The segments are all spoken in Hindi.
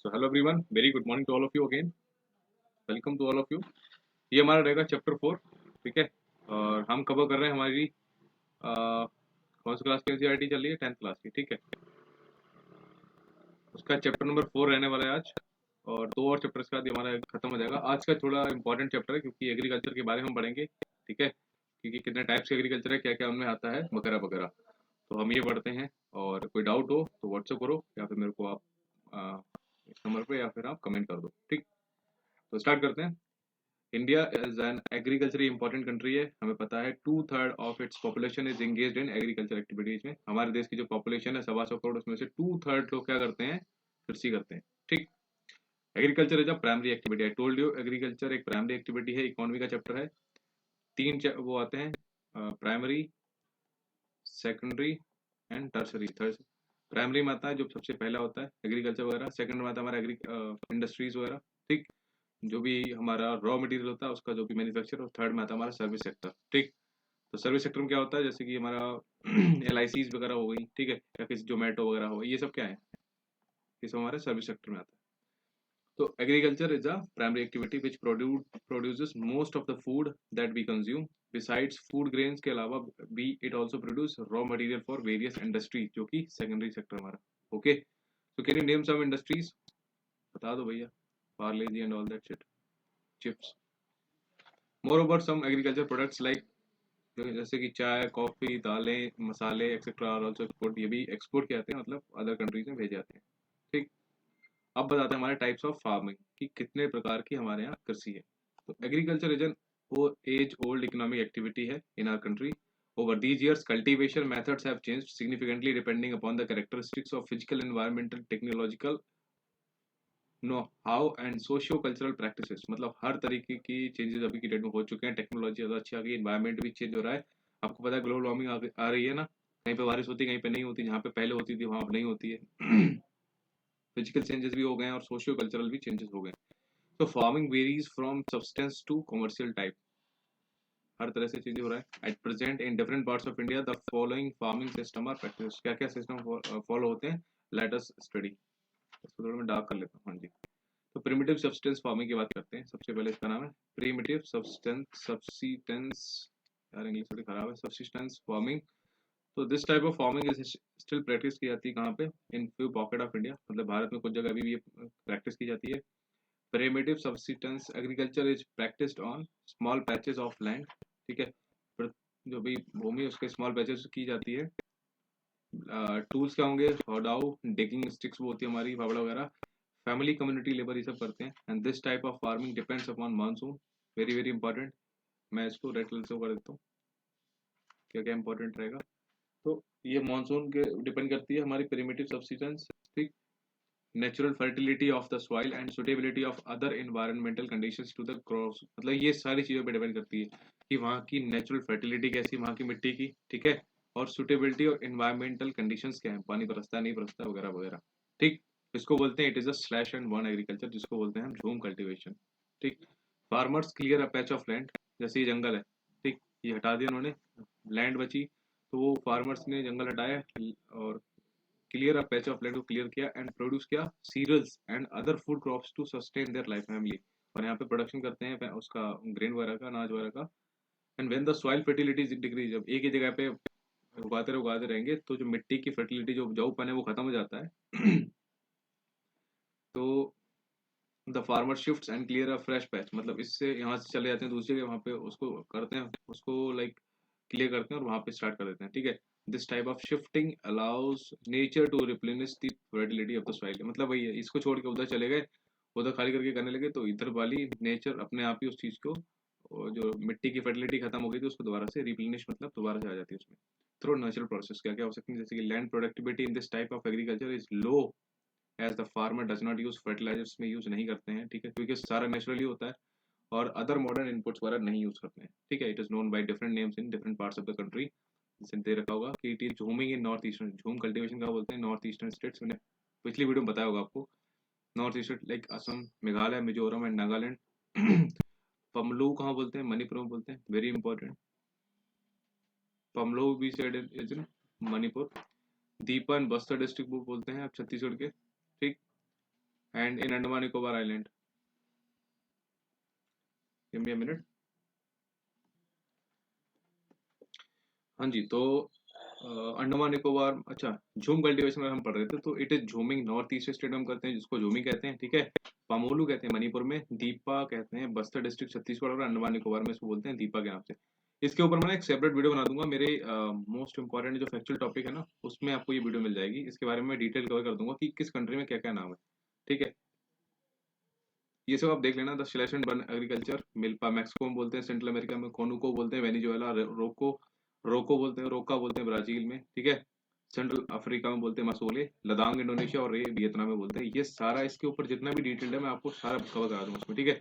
So hello everyone, very good morning to all of you again. Welcome to all of you. ये हमारा रहेगा चैप्टर 4। ठीक है, और हम कवर कर रहे हैं हमारी कौन सी क्लास की एनसीईआरटी चल रही है? 10th क्लास की। ठीक है, उसका चैप्टर नंबर 4 रहने वाला है आज, और 2 और चैप्टर्स के बाद ये हमारा खत्म हो जाएगा। आज का थोड़ा इंपॉर्टेंट चैप्टर है क्योंकि एग्रीकल्चर के बारे में हम पढ़ेंगे। ठीक है, क्योंकि कितने टाइप्स के एग्रीकल्चर है, क्या क्या उनमें आता है, वगैरह वगैरह। तो हम ये पढ़ते हैं, और कोई डाउट हो तो व्हाट्सएप करो, या फिर मेरे को आप इस नंबर पे, या फिर आप कमेंट कर दो। ठीक, तो स्टार्ट करते हैं। India is N agriculturally important country है, हमें पता है। 2/3 of its population is engaged in agriculture activities में। हमारे देश की जो पॉपुलेशन है 125 करोड़, उसमें से 2/3 लोग क्या करते हैं? कृषि करते हैं। ठीक, agriculture is a primary activity. I told you agriculture एक प्राइमरी एक्टिविटी है, इकोनॉमी का चैप्टर है। वो आते हैं, primary, secondary and tertiary. Third primary में आता है जो सबसे पहला होता है एग्रीकल्चर वगैरह, सेकंड में आता है हमारा एग्री इंडस्ट्रीज वगैरह। ठीक, जो भी हमारा रॉ मटेरियल होता है उसका जो भी मैन्युफैक्चर, और थर्ड में आता है हमारा सर्विस सेक्टर। ठीक, तो सर्विस सेक्टर में क्या होता है, जैसे कि हमारा LICs वगैरह हो गई, ठीक है, या किसी जोमेटो वगैरह हो गई, ये सब क्या है, ये सब हमारे सर्विस सेक्टर में आता है। तो agriculture is a primary activity which produces most of the food that we consume. Besides food grains के अलावा भी it also produce raw material for various industry, जो कि सेकेंडरी सेक्टर हमारा। ओके, तो can you name some industries? बता दो भैया। Parle G and all that shit, chips. Moreover some agriculture products like, जैसे कि चाय, कॉफी, दालें, मसाले एक्सेट्रा आर आल्सो एक्सपोर्ट। ये भी एक्सपोर्ट किए जाते हैं, मतलब अदर कंट्रीज में भेजे जाते हैं। ठीक, अब बताते हैं हमारे टाइप्स ऑफ फार्मिंग कि कितने प्रकार की हमारे यहाँ कृषि है। तो agriculture is an age old economic activity है in our country. Over these years, cultivation methods have changed significantly depending upon the characteristics of physical, environmental, technological, know how and socio cultural practices. मतलब हर तरीके की चेंजेस अभी की डेट में हो चुके हैं। टेक्नोलॉजी ज़्यादा अच्छी आ गई, एनवायरनमेंट भी चेंज हो रहा है। आपको पता है ग्लोबल वार्मिंग आ रही है ना, कहीं पे बारिश होती है, कहीं पे नहीं होती। जहाँ पे पहले होती थी वहाँ अब नहीं होती है। फिजिकल चेंजेस भी हो गए हैं और सोशियो कल्चरल भी चेंजेस हो गए हैं। तो farming varies from substance to commercial type, हर तरह से चेंज हो रहा है। At present in different parts of India the following farming system are practice. क्या क्या सिस्टम फॉलो होते हैं, लेट अस स्टडी। इसको थोड़ा मैं डार्क कर लेता हूँ। हाँ जी, तो प्रिमिटिव सब्सटेंस फार्मिंग की बात करते हैं। सबसे पहले इसका नाम है प्रिमिटिव सब्सिस्टेंस। यार इंग्लिश थोड़ी खराब है, सब्सिस्टेंस फार्मिंग। तो this type of farming is still practice की जाती है कहाँ पे? In few pocket of India, मतलब भारत में कुछ जगह अभी भी ये प्रैक्टिस की जाती है। Primitive subsistence agriculture is practised on small patches of land. ठीक है, जो भी भूमि उसके स्मॉल पैचेस की जाती है। टूल्स क्या होंगे? हौडाऊ, डिगिंग स्टिक्स वो होती है हमारी, फावड़ा वगैरह। फैमिली, कम्युनिटी लेबर, ये सब करते हैं। And this type of farming depends upon monsoon. Very very important. मैं इसको रेड कलर से कर देता हूँ, क्या क्या इंपॉर्टेंट रहेगा। तो ये मानसून के डिपेंड करती है हमारी प्रिमिटिव सब्सिस्टेंस। ठीक, natural fertility of the soil and suitability of other environmental conditions to the crops. मतलब ये सारी चीज़ों पे डिपेंड करती है कि वहाँ की नेचुरल फर्टिलिटी कैसी है, वहाँ की मिट्टी की। ठीक है, और सुटेबिलिटी और इन्वायरमेंटल कंडीशंस क्या है, पानी बरसता है नहीं बरसता वगैरह वगैरह। ठीक, इसको बोलते हैं it is a slash and one agriculture, जिसको बोलते हैं हम झूम कल्टीवेशन। ठीक, farmers clear a patch of land. जैसे ये जंगल है, ठीक, ये हटा दिया उन्होंने, लैंड बची, तो वो फार्मर्स ने जंगल हटाया और clear a patch of land को क्लियर किया एंड प्रोड्यूस किया cereals and other food crops to sustain their life family. और यहाँ पे प्रोडक्शन करते हैं उसका ग्रेन वगैरह का, अनाज वगैरह का। And when the soil fertility is decrease, जब एक ही जगह पे उगाते रहेंगे तो जो मिट्टी की फर्टिलिटी, जो उपजाऊपन है, वो खत्म हो जाता है। तो the farmer shifts and clear a fresh patch, मतलब इससे यहाँ से चले जाते हैं दूसरी जगह, वहाँ पे उसको करते हैं, उसको लाइक क्लियर करते हैं और वहाँ पे स्टार्ट कर देते हैं। ठीक है, this type of shifting allows nature to replenish the fertility of the soil. मतलब वही है, इसको छोड़ के उधर चले गए, उधर खाली करके करने लगे, तो इधर वाली नेचर अपने आप ही उस चीज़ को, और जो मिट्टी की फर्टिलिटी खत्म हो गई थी उसको दोबारा से रिप्लेनिश, मतलब दोबारा से आ जाती है उसमें थ्रू नेचुरल प्रोसेस। क्या क्या हो सकती है, जैसे कि land productivity in this type of agriculture is low as the farmer does not use fertilisers, में यूज नहीं करते हैं। ठीक है, क्योंकि सारा नेचुरली होता है और अदर मॉडर्न इनपुट्स वगैरह नहीं यूज करते हैं। ठीक है, it is known by different names in different parts of the country. जैसे दे रखा होगा कि it is jhuming in north eastern, झूम कल्टीवेशन का बोलते हैं नॉर्थ ईस्टर्न स्टेट्स। मैंने पिछली वीडियो में बताया होगा आपको। North eastern like Assam, Meghalaya, Mizoram and Nagaland. Pamlou कहाँ बोलते हैं? मणिपुर में बोलते हैं, वेरी इंपॉर्टेंट। पमलू भी side is in Manipur. Dipa and Bastar district वो बोलते हैं आप छत्तीसगढ़ के। ठीक, and in Andaman Nicobar Island. Give me a minute. हाँ जी, तो अंडमान निकोबार, अच्छा, झूम कल्टीवेशन में हम पढ़ रहे थे, तो it is jhuming north east state में करते हैं, जिसको झूमिंग कहते हैं, ठीक है। पामोलू कहते हैं मणिपुर में, दीपा कहते हैं बस्तर डिस्ट्रिक्ट छत्तीसगढ़, और अंडमान निकोबार में इसको बोलते हैं दीपा के नाम से। इसके ऊपर मैं एक सेपरेट वीडियो बना दूंगा, मेरे मोस्ट इंपॉर्टेंट जो फैक्चुअल टॉपिक है ना, उसमें आपको ये वीडियो मिल जाएगी, इसके बारे में डिटेल कवर कर दूंगा कि किस कंट्री में क्या क्या नाम है, ठीक है। ये सब आप देख लेना। The slash and burn agriculture, milpa Mexico में बोलते हैं, सेंट्रल अमेरिका में कोनुको बोलते हैं, वेनेजुएला रोको रोको बोलते हैं, रोका बोलते हैं ब्राजील में, ठीक है। सेंट्रल अफ्रीका में बोलते हैं मसोले, लद्दाख इंडोनेशिया, और रे वियतनाम में बोलते हैं। ये सारा इसके ऊपर जितना भी डिटेल्ड है मैं आपको सारा कवर करा दूंगा उसमें, ठीक है।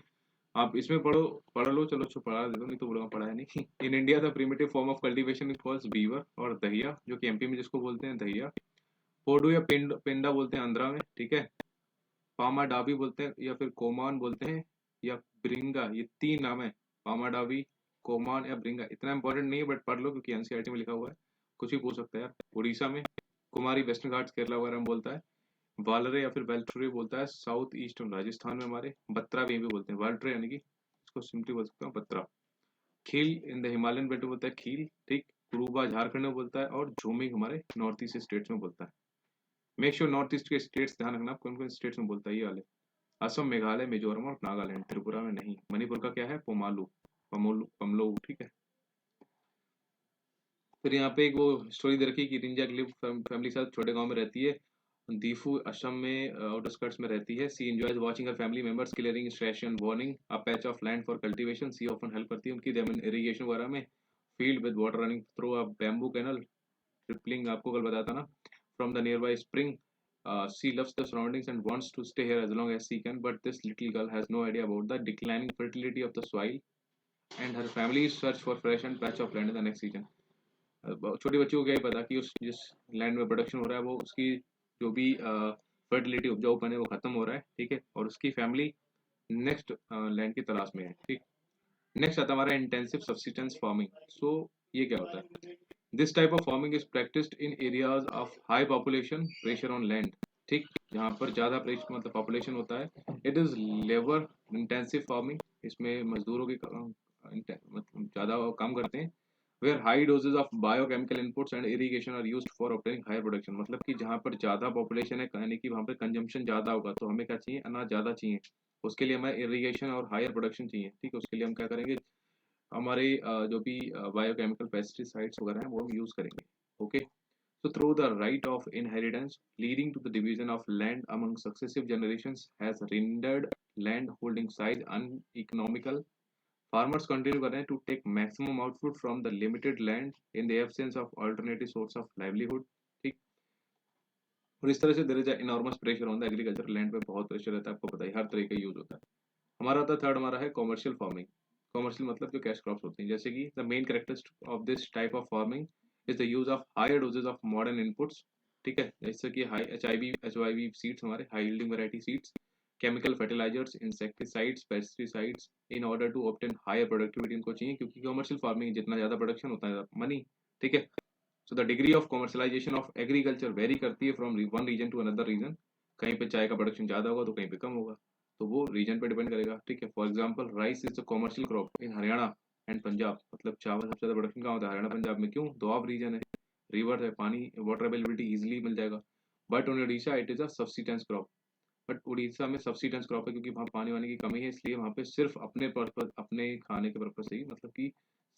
आप इसमें पढ़ो, पढ़ लो, चलो अच्छा पढ़ा दे दो, नहीं तो बोलूंगा पढ़ा है नहीं। इन India the primitive form of cultivation calls beaver और दहिया, जो कि एमपी में जिसको बोलते हैं दहिया। पोडू या पेंडा बोलते हैं आंध्रा में, ठीक है। पामा डाबी बोलते हैं या फिर कोमान बोलते हैं, या ब्रिंगा, ये तीन नाम है। पामा डाबी, कोमान या ब्रिंगा, इतना इंपॉर्टेंट नहीं है बट पढ़ लो क्योंकि एनसीईआरटी में लिखा हुआ है, कुछ भी पूछ सकता है यार। उड़ीसा में कुमारी, वेस्टर्न घाट्स केरला वगैरह में बोलता है। वालरे या फिर वेल्ट्रे बोलता है साउथ ईस्टर्न राजस्थान में हमारे। बत्रा भी यहीं पे बोलते हैं, वाल्ट्रे यानी कि इसको सिंपली बोल सकते हैं बत्रा। Khil in the Himalayan belt में बोलता है खील, ठीक। कुरुबा झारखंड में बोलता है, और झूमिंग हमारे नॉर्थ ईस्ट स्टेट्स में बोलता है। मेक श्योर नॉर्थ ईस्ट के स्टेट्स ध्यान रखना, कौन कौन स्टेट्स में बोलता है ये वाले। असम, मेघालय, मिजोरम और नागालैंड। त्रिपुरा में नहीं। मणिपुर का क्या है, पोमालू, पमलो, ठीक है। फिर यहाँ पे एक वो स्टोरी दे रखी है कि रिंजा क्लिफ फैमिली के साथ छोटे गांव में रहती है, दीफू असम में आउटस्कर्ट्स में रहती है। She enjoys watching her family members clearing station warning a patch of land for cultivation. She often help करती है उनकी इरिगेशन वगैरह में। Field with water running through a bamboo canal, tripling आपको कल बताया था ना, from the nearby spring. She loves the surroundings and wants to stay here as long as she can, but this little girl has no idea about the declining fertility of the soil and her family search for fresh and patch of land in the next season. छोटी बच्ची को क्या ही पता कि उस जिस लैंड में प्रोडक्शन हो रहा है वो उसकी जो भी फर्टिलिटी उपजाऊपन है वो खत्म हो रहा है, ठीक है, और उसकी फैमिली नेक्स्ट लैंड की तलाश में है, ठीक। नेक्स्ट आता है हमारा इंटेंसिव सब्सिस्टेंस फार्मिंग। सो ये क्या होता है? This type of farming is practised in areas of high population pressure on land, ठीक, जहाँ पर ज़्यादा प्रेशर मतलब पॉपुलेशन होता है। It is labour intensive farming, इसमें मजदूरों की मतलब ज़्यादा काम करते हैं। Where high doses of biochemical inputs and irrigation are used for obtaining higher production, मतलब कि जहाँ पर ज़्यादा पॉपुलेशन है यानी कि वहाँ पर कंजम्पशन ज़्यादा होगा, तो हमें क्या चाहिए, अनाज ज़्यादा चाहिए, उसके लिए हमें इरीगेशन और हायर प्रोडक्शन चाहिए, ठीक है। उसके लिए हम क्या करेंगे, हमारे जो भी बायोकेमिकल पेस्टिसाइड्स वगैरह हैं वो हम यूज़ करेंगे, okay. So through the right of inheritance leading to the division of land among successive generations has rendered land holding size uneconomical. Farmers continue कर रहे हैं to take maximum output from the limited land in the absence of alternative source of livelihood, ठीक। और इस तरह से there is a enormous pressure on the agriculture, land पे बहुत प्रेशर रहता है, आपको पता ही, हर तरह का यूज होता है। हमारा होता है थर्ड, हमारा है कॉमर्शियल फार्मिंग। कॉमर्शियल मतलब जो कैश क्रॉप्स होते हैं, जैसे कि the main characteristic of this type of farming is the use of higher doses of modern inputs, ठीक है, जैसे कि high H I V seeds, हमारे high yielding variety seeds, chemical fertilisers, insecticides, pesticides, in order to obtain higher productivity इनको चाहिए, क्योंकि कॉमर्शियल फार्मिंग जितना ज़्यादा प्रोडक्शन होता है मनी, ठीक है। So the degree of commercialisation of agriculture vary करती है from one region to another region. कहीं पे चाय का प्रोडक्शन ज़्यादा होगा तो कहीं पे कम होगा, तो वो रीजन पे डिपेंड करेगा, ठीक है। For example rice is the commercial crop in Haryana and Punjab, मतलब चावल सबसे ज़्यादा प्रोडक्शन कहाँ होता है, हरियाणा पंजाब में। क्यों? दोआब रीजन है, रिवर है, पानी वाटर अवेलेबिलिटी इजिली मिल जाएगा। But on Orissa it is a subsistence crop. But Orissa में सब्सिडेंस क्रॉप है क्योंकि वहाँ पानी वानी की कमी है, इसलिए वहाँ पे सिर्फ अपने पर्पज, अपने खाने के पर्पज से ही, मतलब कि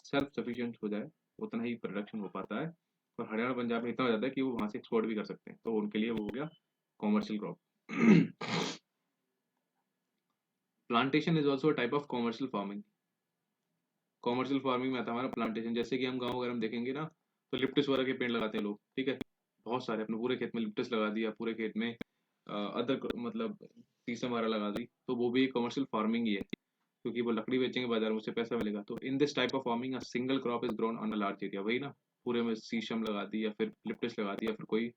सेल्फ सफिशिएंट हो जाए उतना ही प्रोडक्शन हो पाता है। और हरियाणा पंजाब में इतना हो जाता है कि वो वहाँ से एक्सपोर्ट भी कर सकते हैं, तो उनके लिए वो हो गया commercial crop. Plantation is also type of commercial farming. Commercial farming में आता है हमारा प्लांटेशन, जैसे कि हम गाँव वगैरह में देखेंगे ना, तो लिप्टस वगैरह के पेड़ लगाते हैं लोग, ठीक है, बहुत सारे अपने पूरे खेत में लिप्टस लगा दिया, पूरे खेत में अदर मतलब शीशम वगैरह लगा दी, तो वो भी कमर्शियल फार्मिंग ही है, क्योंकि वो लकड़ी बेचेंगे बाजार में, उससे पैसा मिलेगा। तो इन this type of farming a single crop is grown on a large area, वही ना, पूरे में शीशम लगा दी या फिर लिप्टस लगा दिया, फिर कोई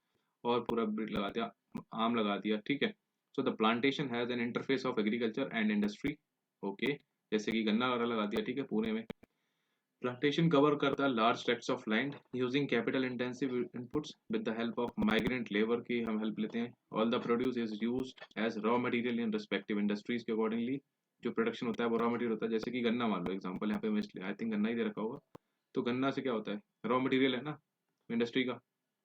और पूरा ब्रीड लगा दिया, आम लगा दिया, ठीक है। So the plantation has an interface of agriculture and industry, okay, जैसे कि गन्ना वगैरह लगा दिया, ठीक है, पुणे में। प्लांटेशन कवर करता है large tracts of land using capital intensive inputs with the help of migrant labour की हम हेल्प लेते हैं। All the produce is used as raw material in respective industries के अकॉर्डिंगली। जो प्रोडक्शन होता है वो रॉ मटेरियल होता है, जैसे कि गन्ना मान लो एग्जांपल यहाँ पे मैं आई थिंक गन्ना ही दे रखा होगा। तो गन्ना से क्या होता है, रॉ मटेरियल है ना इंडस्ट्री का,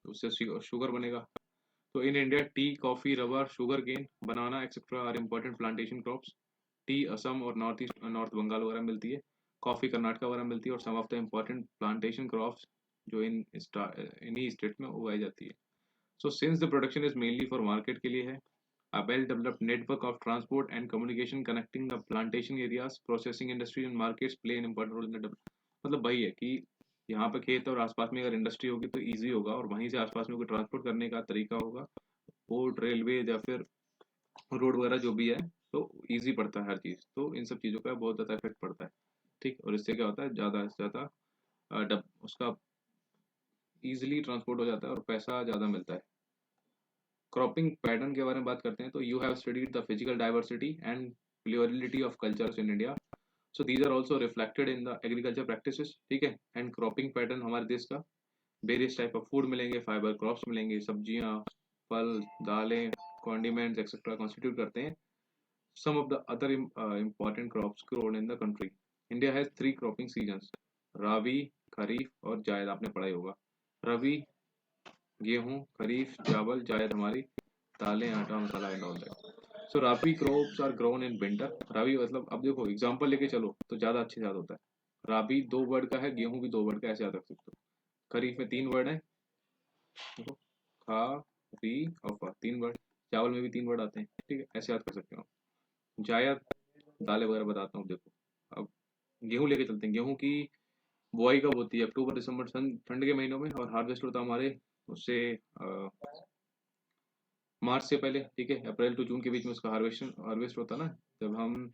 तो उससे शुगर बनेगा। तो in India tea, coffee, rubber, sugar cane, banana etcetera are important plantation crops. Tea Assam और नॉर्थ ईस्ट नॉर्थ बंगाल वगैरह मिलती है, कॉफी कर्नाटका वगैरह मिलती है, और some of the important plantation crops जो इन्हीं स्टेट में उगाई जाती है। So since the production is mainly for market के लिए है, a well developed network of transport and communication connecting the plantation areas, processing industry and markets play an important role in the मतलब वही है कि यहाँ पे खेत और आसपास में अगर इंडस्ट्री होगी तो इजी होगा, और वहीं से आसपास में कोई ट्रांसपोर्ट करने का तरीका होगा, पोर्ट, रेलवे या फिर रोड वगैरह जो भी है, तो इजी पड़ता है हर चीज़। तो इन सब चीज़ों का बहुत ज़्यादा इफेक्ट पड़ता है। ठीक, और इससे क्या होता है, ज़्यादा से ज़्यादा उसका इजीली ट्रांसपोर्ट हो जाता है और पैसा ज़्यादा मिलता है। क्रॉपिंग पैटर्न के बारे में बात करते हैं तो you have studied the physical diversity and plurality of cultures in India, so these are also reflected in the agriculture practices. ठीक है, एंड क्रॉपिंग पैटर्न हमारे देश का वेरियस टाइप ऑफ फूड मिलेंगे, फाइबर क्रॉप्स मिलेंगे, सब्जियां, फल, दालें, कॉन्डिमेंट्स एक्सेट्रा कॉन्स्टिट्यूट करते हैं some of the other important crops grown in the country. India has three cropping seasons: rabi, खरीफ और जायद। आपने पढ़ा ही होगा। रबी गेहूं, खरीफ चावल, जायद हमारी दालें, आटा, masala and all that. So rabi crops are grown in winter. Rabi मतलब अब देखो एग्जांपल लेके चलो तो ज्यादा अच्छे से याद होता है। राबी 2 वर्ड का है, गेहूं भी 2 वर्ड का, ऐसे याद रख सकते हो। खरीफ में 3 वर्ड है, देखो खा, री और फा, 3 वर्ड। चावल में भी 3 वर्ड आते हैं, ठीक है, ऐसे याद कर सकते हो। जायद दालें वगैरह बताता हूँ, देखो अब गेहूं लेके चलते हैं। गेहूं की बुआई कब होती है, अक्टूबर दिसंबर ठंड के महीनों में, और हार्वेस्ट होता है हमारे उससे मार्च से पहले। ठीक है, अप्रैल टू जून के बीच में उसका हार्वेस्ट होता है ना, जब हम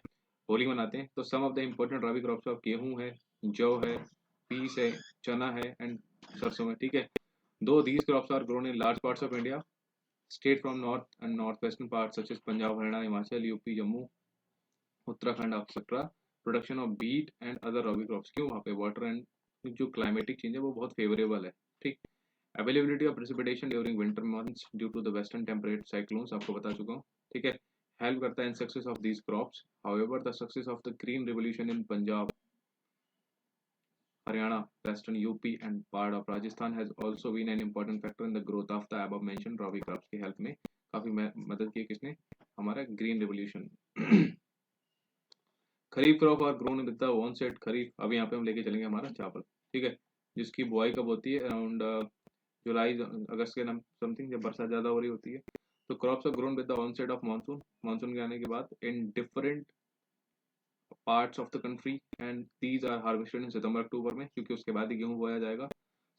होली मनाते हैं। तो some of the important rabi crops of गेहूं है, जौ है, पीस है, चना है एंड सरसों है। ठीक है, दो these crops are grown in large parts of India, state from north and north western part such as Punjab, Haryana, Himachal, UP, Jammu, Uttarakhand etcetera. Production of wheat and other rabi crops, क्यों, वहाँ पे वाटर एंड जो क्लाइमेटिक चेंज है वो बहुत फेवरेबल है। ठीक, availability of precipitation during winter months due to the western temperate cyclones, आपको बता चुका हूँ। ठीक है, हेल्प करता है in success of these crops. However the success of the green revolution in Punjab, Haryana, western UP and part of Rajasthan has also been an important factor in the growth of the above mentioned rabi crops की हेल्प में काफी मदद की किसने, हमारा ग्रीन रिवोल्यूशन। खरीफ क्रॉप और grown with the onset kharif, अब यहाँ पे हम लेके चलेंगे हमारा चावल। ठीक है, जिसकी बुआई कब होती है, अराउंड जुलाई अगस्त के नाम समथिंग, जब बरसात ज़्यादा हो रही होती है। तो crops are grown with the onset of monsoon, monsoon के आने के बाद in different parts of the country, and these are harvested in September October में, क्योंकि उसके बाद ही गेहूँ बोया जाएगा।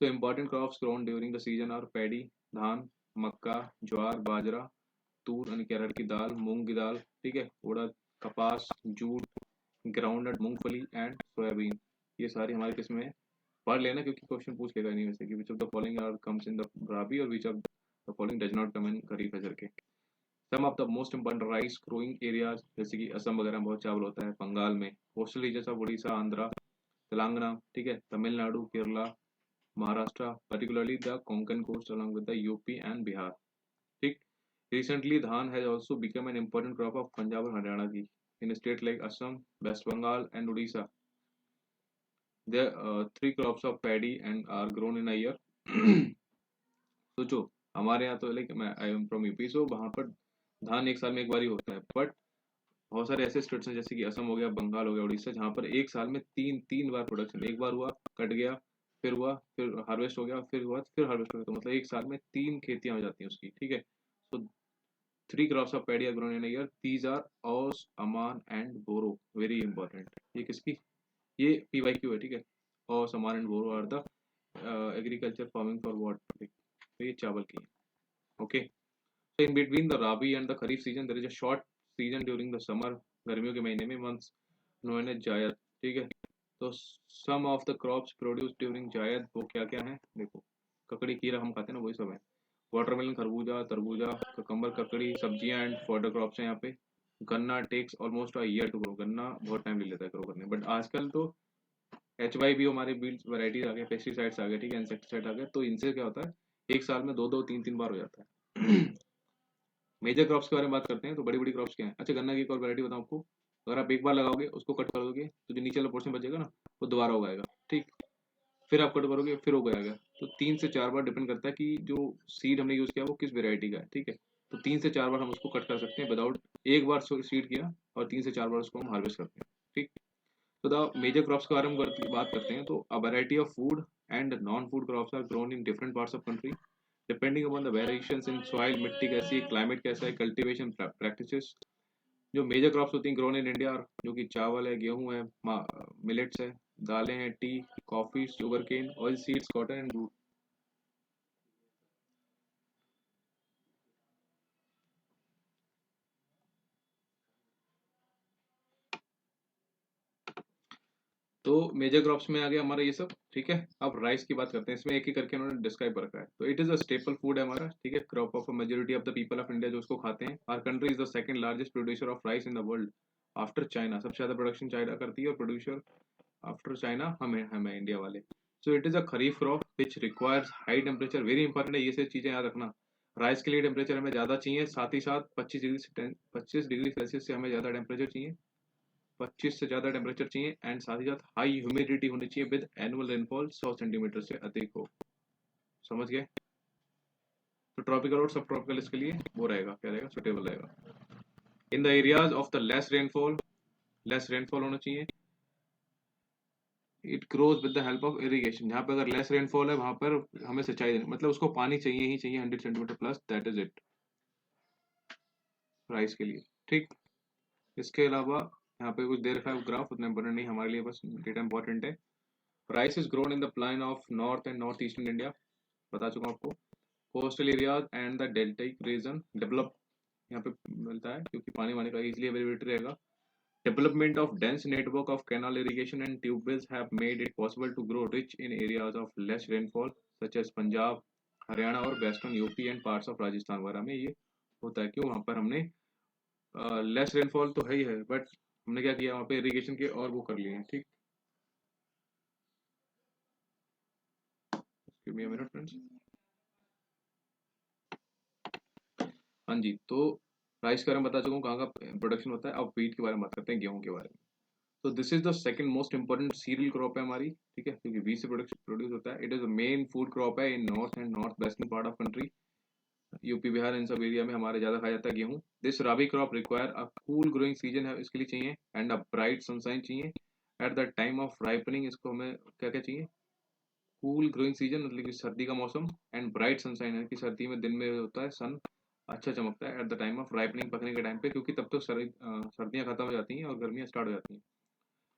तो important crops grown during the season are paddy, धान, मक्का, ज्वार, बाजरा, तूर यानी अरहर की दाल, मूंग की दाल, ठीक है, उड़द, कपास, जूट, ग्राउंडनट, मूंगफली एंड सोयाबीन। ये सारी हमारे किस्में हैं, पढ़ लेना क्योंकि क्वेश्चन पूछ लेगा नहीं वैसे कि which of the following are comes in the rabi और which of the following does not come in kharif है करके। Some of the most important rice growing areas, जैसे कि असम वगैरह में बहुत चावल होता है, बंगाल में, coastal region of Orissa, Andhra, Telangana, ठीक है, Tamil Nadu, Kerala, Maharashtra, particularly the Konkan coast along with the UP and Bihar. ठीक, recently dhan has also become an important crop of Punjab और हरियाणा की in state like Assam, west Bengal and Orissa. There are three crops of paddy and are grown in a year. सोचो, हमारे यहाँ तो लाइक मैं आई एम फ्रॉम यूपी, सो वहाँ पर धान एक साल में एक बार ही होता है, बट बहुत सारे ऐसे स्टेट्स हैं जैसे कि असम हो गया, बंगाल हो गया, उड़ीसा, जहाँ पर एक साल में तीन तीन बार प्रोडक्शन, एक बार हुआ, कट गया, फिर हुआ, फिर हार्वेस्ट हो गया, फिर हुआ, फिर हार्वेस्ट हो गया, तो मतलब एक साल में 3 खेतियाँ हो जाती हैं उसकी। ठीक है, so three crops of paddy are grown in year, these are aus, aman and boro, very important. ये किसकी, ये PYQ है। ठीक है, और aman and boro are the agriculture farming for what, तो ये चावल की है। Okay, so in between the rabi and the kharif season there is a short season during the summer, गर्मियों के महीने में months known as जायद। ठीक है, तो some of the crops produced during जायद वो क्या क्या है, देखो ककड़ी, खीरा हम खाते हैं ना, वही सब है। वाटरमेलन, खरबूजा, तरबूजा, ककम्बर, ककड़ी, सब्जियां एंड फॉडर क्रॉप्स हैं यहाँ पे। Ganna takes almost a year to grow, गन्ना बहुत टाइम ले लेता है ग्रो करने, बट आजकल तो HY भी हमारे बीड्स वैरायटीज आ गए, पेस्टिसाइड्स आ गए, ठीक है, इंसेक्टिसाइड आ गए, तो इनसे क्या होता है एक साल में दो दो तीन तीन बार हो जाता है। मेजर क्रॉप्स के बारे में बात करते हैं तो बड़ी बड़ी क्रॉप्स क्या है। अच्छा, गन्ना की एक और वैरायटी बताऊँ आपको, अगर आप एक बार लगाओगे उसको कट कर दोगे तो जो नीचे वाला पोर्शन बचेगा ना वो दोबारा उगाएगा, ठीक, फिर आप कट करोगे फिर उगाएगा। तो 3 से 4 बार डिपेंड करता है कि जो सीड हमने यूज़ किया वो किस वेरायटी का है, ठीक है। तो 3 से 4 बार हम उसको कट कर सकते हैं विदाउट, एक बार सीड किया और 3 से 4 बार उसको हम हार्वेस्ट करते हैं, ठीक। तो द मेजर क्रॉप्स के बारे में बात करते हैं तो a variety of food and non food crops are grown in different parts of country depending upon the variations in soil, मिट्टी कैसी है, क्लाइमेट कैसा है, कल्टीवेशन प्रैक्टिसेस। जो मेजर क्रॉप्स होती हैं ग्रोन इन इंडिया, जो कि चावल है, गेहूं है, मिलेट्स है, दालें हैं, tea, coffee, sugar cane, oil seeds, cotton and jute. तो मेजर क्रॉप्स में आ गया हमारा ये सब, ठीक है। अब राइस की बात करते हैं, इसमें एक ही करके उन्होंने डिस्क्राइब कर रखा है। तो it is a staple food है हमारा, ठीक है, crop of majority of the people of India जो उसको खाते हैं। Our country is the second largest producer of rice in the world after China. सबसे ज्यादा प्रोडक्शन चाइना करती है और प्रोड्यूसर आफ्टर चाइना हमें इंडिया वाले। So it is a kharif crop which requires high temperature, very important है, ये सब चीजें याद रखना। राइस के लिए टेम्परेचर हमें ज्यादा चाहिए, साथ ही साथ 25 डिग्री सेल्सियस से हमें ज्यादा टेम्परेचर चाहिए, 25 से ज़्यादा टेम्परेचर चाहिए, एंड साथ ही साथ हाई ह्यूमिडिटी होनी चाहिए विद एनुअल रेनफॉल 100 सेंटीमीटर से अधिक हो। समझ गए। तो ट्रॉपिकल और सब ट्रॉपिकल इसके लिए वो रहेगा, क्या रहेगा, सुटेबल रहेगा। In the areas of the less rainfall होना चाहिए। It grows with the help of irrigation, जहाँ पे अगर लेस रेनफॉल है वहां पर हमें सिंचाई देनी, मतलब उसको पानी चाहिए ही चाहिए 100 centimetre plus, that is it rice के लिए, ठीक। इसके अलावा यहाँ पे कुछ दे रखा है ग्राफ, उतना इंपॉर्टेंट नहीं हमारे लिए, बस डेटा इंपॉर्टेंट है। Rice is grown in the plains of north and north eastern India, बता चुका हूँ आपको। Coastal areas and the deltaic region develop, यहाँ पे मिलता है क्योंकि पानी वानी का इजिली अवेलेबिलिटी रहेगा। Development of dense network of canal irrigation and tube wells have made it possible to grow rice in areas of less rainfall such as Punjab, Haryana और western UP and parts of Rajasthan वगैरह में ये होता है। क्यों, वहाँ पर हमने लेस रेनफॉल तो है ही है, बट हमने क्या किया वहाँ पे इरिगेशन के और वो कर लिए हैं, ठीक। Give me a minute friends. हाँ जी, तो राइस के बारे में बता चुका हूँ कहाँ का प्रोडक्शन होता है। अब व्हीट के बारे में बात करते हैं, गेहूं के बारे में। तो this is the second most important cereal crop है हमारी, ठीक है, क्योंकि व्हीट से प्रोडक्शन प्रोड्यूस होता है। It is the main food crop है in north and north western part of country, UP Bihar इन सब एरिया में हमारे ज्यादा खाया जाता है गेहूं। This rabi crop require a cool growing season है इसके लिए चाहिए, एंड अ ब्राइट सनशाइन चाहिए at the time of ripening. इसको हमें क्या क्या चाहिए, कूल ग्रोइंग सीजन मतलब कि सर्दी का मौसम, एंड ब्राइट सनशाइन है कि सर्दी में दिन में होता है सन अच्छा चमकता है, eight the time of ripening पकने के टाइम पे, क्योंकि तब तो सर्दियाँ खत्म हो जाती हैं और गर्मियाँ स्टार्ट हो जाती हैं।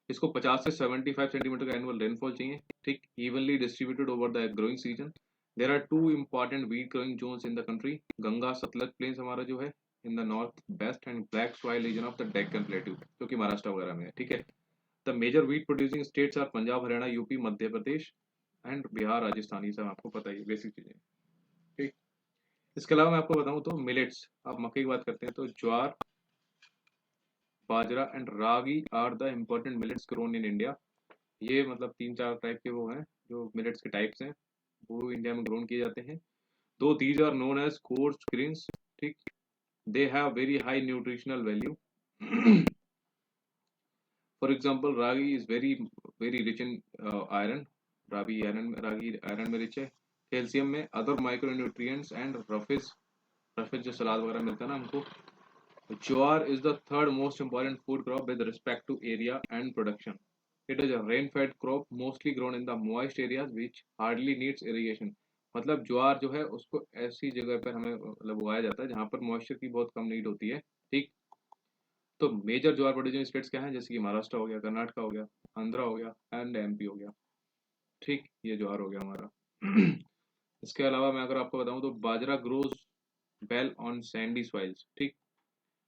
इसको 50 से 75 सेंटीमीटर का एनुअल रेनफॉल चाहिए, ठीक, evenly distributed over the growing season. There are two important wheat growing zones in the country, Ganga Sutlej plains हमारा जो है in the north west, and black soil region of the Deccan plateau जो कि महाराष्ट्र वगैरह में है, ठीक है। The major wheat producing states are Punjab, Haryana, UP, Madhya Pradesh and Bihar, Rajasthan, ये सब आपको पता ही है, बेसिक चीजें, ठीक। इसके अलावा मैं आपको बताऊं तो मिलेट्स, आप मक्के की बात करते हैं तो jowar, bajra and ragi are the important millets grown in India. ये मतलब 3 4 टाइप के वो हैं जो मिलेट्स के टाइप्स हैं, वो इंडिया में ग्रोन किए जाते हैं। Though these are known as coarse grains, ठीक, they have very high nutritional value. For example ragi is very very rich in iron, ragi iron में रिच है, कैल्शियम में, other micro nutrients and roughage, roughage जो सलाद वगैरह मिलता है ना हमको। ज्वार is the third most important food crop with respect to area and production. It is a rain-fed crop mostly grown in the moist areas which hardly needs irrigation. मतलब ज्वार जो है उसको ऐसी जगह पर हमें मतलब उगाया जाता है जहाँ पर मॉइस्चर की बहुत कम नीड होती है, ठीक। तो मेजर ज्वार प्रोड्यूसिंग स्टेट्स क्या हैं, जैसे कि महाराष्ट्र हो गया, कर्नाटक हो गया, आंध्रा हो गया एंड एमपी हो गया, ठीक, ये ज्वार हो गया हमारा। इसके अलावा मैं अगर आपको बताऊं तो bajra grows well on sandy soils, ठीक।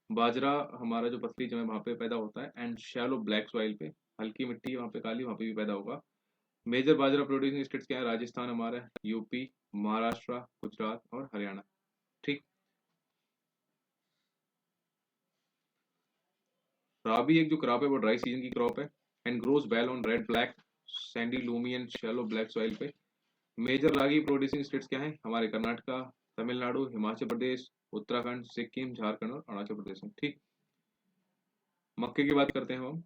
बाजरा हमारा जो पतली जमीन वहाँ पे पैदा होता है, एंड शैलो ब्लैक सॉइल पे, हल्की मिट्टी है वहाँ पे काली, वहाँ पे भी पैदा होगा। मेजर बाजरा प्रोड्यूसिंग स्टेट्स क्या है, राजस्थान हमारा है, यूपी, महाराष्ट्र, गुजरात और हरियाणा, ठीक। राबी एक जो क्रॉप है वो ड्राई सीजन की क्रॉप है, and grows well on red black Sandy Lumi and shallow black soil पे। मेजर रागी प्रोड्यूसिंग स्टेट्स क्या हैं हमारे? कर्नाटका, तमिलनाडु, हिमाचल प्रदेश, उत्तराखंड, सिक्किम, झारखंड और अरुणाचल प्रदेश में। ठीक, मक्के की बात करते हैं हम।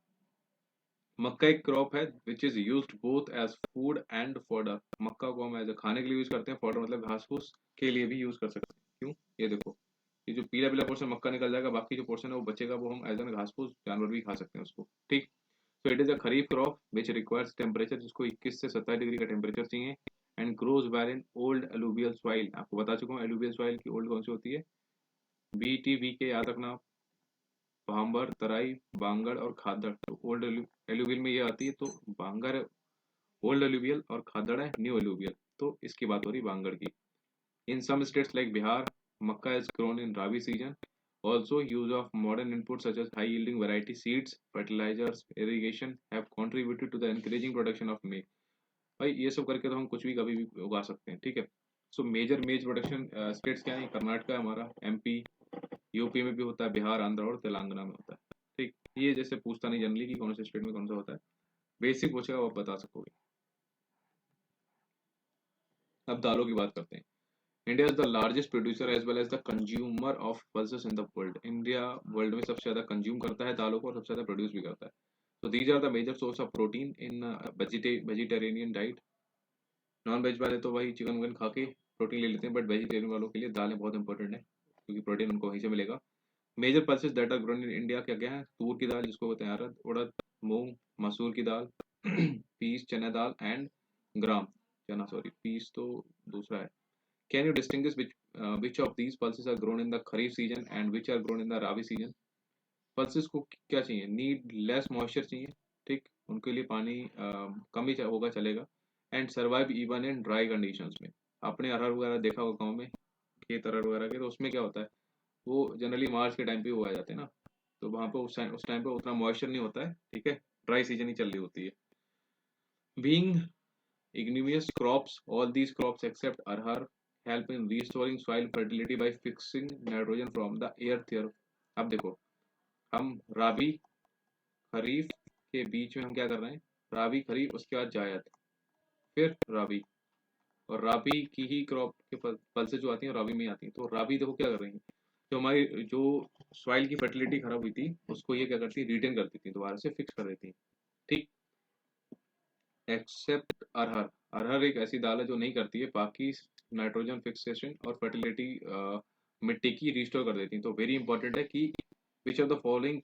मक्का एक क्रॉप है which is used both as food and fodder. मक्का को हम एज खाने के लिए यूज करते हैं, फॉडर मतलब घास फूस के लिए भी यूज कर सकते हैं। क्यों? ये देखो, ये जो पीला पीला पोर्शन मक्का निकल जाएगा, बाकी जो पोर्शन है वो बचेगा, वो हम एज एन घास फूस जानवर भी खा सकते हैं उसको। ठीक, तो it is a kharif crop which requires temperature, जिसको 21 से 27 डिग्री का टेम्परेचर चाहिए, and grows well in old alluvial soil. आपको बता चुका हूँ एलुवियल सॉइल की ओल्ड कौन सी होती है, BTV के याद रखना, भांबर, तराई, बांगड़ और खादड़। तो ओल्ड एलुवियल में ये आती है, तो बांगर ओल्ड एलुवियल और खादड़ है न्यू एलुवियल। तो इसकी बात हो रही बांगड़ की। In some states like Bihar, makka is grown in rabi सीजन। Also, use of modern inputs such as high-yielding variety seeds, fertilizers, irrigation have contributed to the increasing production of maize. भाई ये सब करके तो हम कुछ भी कभी भी उगा सकते हैं। ठीक है, सो मेजर मेज प्रोडक्शन स्टेट्स क्या है? कर्नाटक है हमारा, MP, यूपी में भी होता है, बिहार, आंध्र और तेलंगाना में होता है। ठीक, ये जैसे पूछता नहीं जनरली कि कौन से स्टेट में कौन सा होता है, बेसिक पूछेगा वो आप बता सकोगे। अब दालों की बात करते हैं। India is the largest producer as well as the consumer of pulses in the world. India world में सबसे ज्यादा कंज्यूम करता है दालों को और सबसे ज्यादा प्रोड्यूस भी करता है। तो these are the major source of protein in vegetarian diet. Non veg वाले तो भाई चिकन विकन खा के प्रोटीन ले लेते हैं, बट वेजिटेरियन वालों के लिए दालें बहुत इंपॉर्टेंट है, क्योंकि प्रोटीन उनको वहीं से मिलेगा। Major pulses that are grown in India क्या क्या है? तूर की दाल जिसको बोलते हैं अरहर, उड़द, मूंग, मसूर की दाल, पीस चना दाल एंड ग्राम चना, सॉरी पीस तो दूसरा है। Can you distinguish which of these pulses are grown in the kharif season and which are grown in the rabi season? Pulses को क्या चाहिए? नीड लेस मॉइस्चर चाहिए। ठीक, उनके लिए पानी कम ही होगा चलेगा, and survive even in dry conditions में। आपने अरहर वगैरह देखा होगा गाँव में, खेत अरहर वगैरह के, तो उसमें क्या होता है, वो जनरली मार्च के टाइम पे उगाए जाते हैं ना, तो वहाँ पे उस टाइम पे उतना मॉइस्चर नहीं होता है। ठीक है, ड्राई सीजन ही चल रही होती है। Being igneous crops, all these crops except arhar help in restoring soil fertility by fixing nitrogen from the earth here। अब देखो, हम राबी खरीफ के बीच में हम क्या कर रहे हैं? राबी खरीफ, उसके बाद जायद, फिर राबी, और राबी की ही क्रॉप के पल्सेस जो आती हैं राबी में ही आती हैं। तो राबी देखो क्या कर रही है, जो हमारी जो सॉइल की फर्टिलिटी खराब हुई थी उसको ये क्या करती है, रिटेन कर देती है, दोबारा से फिक्स कर देती है। ठीक, एक्सेप्ट अरहर। अरहर एक ऐसी दाल है जो नहीं करती है, बाकी नाइट्रोजन फिक्सेशन और फर्टिलिटी मिट्टी की रिस्टोर कर देती है। तो वेरी इंपॉर्टेंट है कि which of the following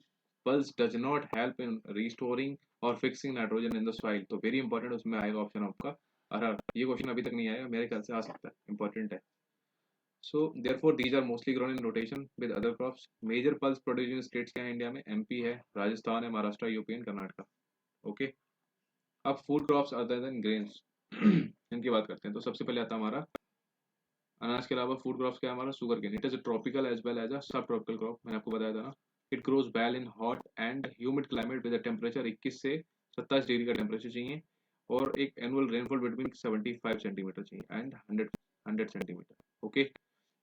pulse does not help in restoring और fixing nitrogen in the soil. तो वेरी इंपॉर्टेंट, उसमें आएगा ऑप्शन आपका अरहर। ये क्वेश्चन अभी तक नहीं आया, मेरे ख्याल से आ सकता है, इंपॉर्टेंट है। So therefore these are mostly grown in rotation with other crops. Major pulse producing states क्या है इंडिया में? MP है, राजस्थान है, Maharashtra, UP and Karnataka. Okay, अब food crops other than grains इनकी बात करते हैं। तो सबसे पहले आता है हमारा अनाज के अलावा फूड क्रॉप्स क्या है हमारा? Sugarcane. It is a tropical as well as a subtropical crop, मैंने आपको बताया था ना। It grows well in hot and humid climate with temperature 21 से 27 डिग्री का टेम्परेचर चाहिए, और एक एनुअल रेनफॉल बिटवीन 75 सेंटीमीटर चाहिए and 100 centimetre. Okay,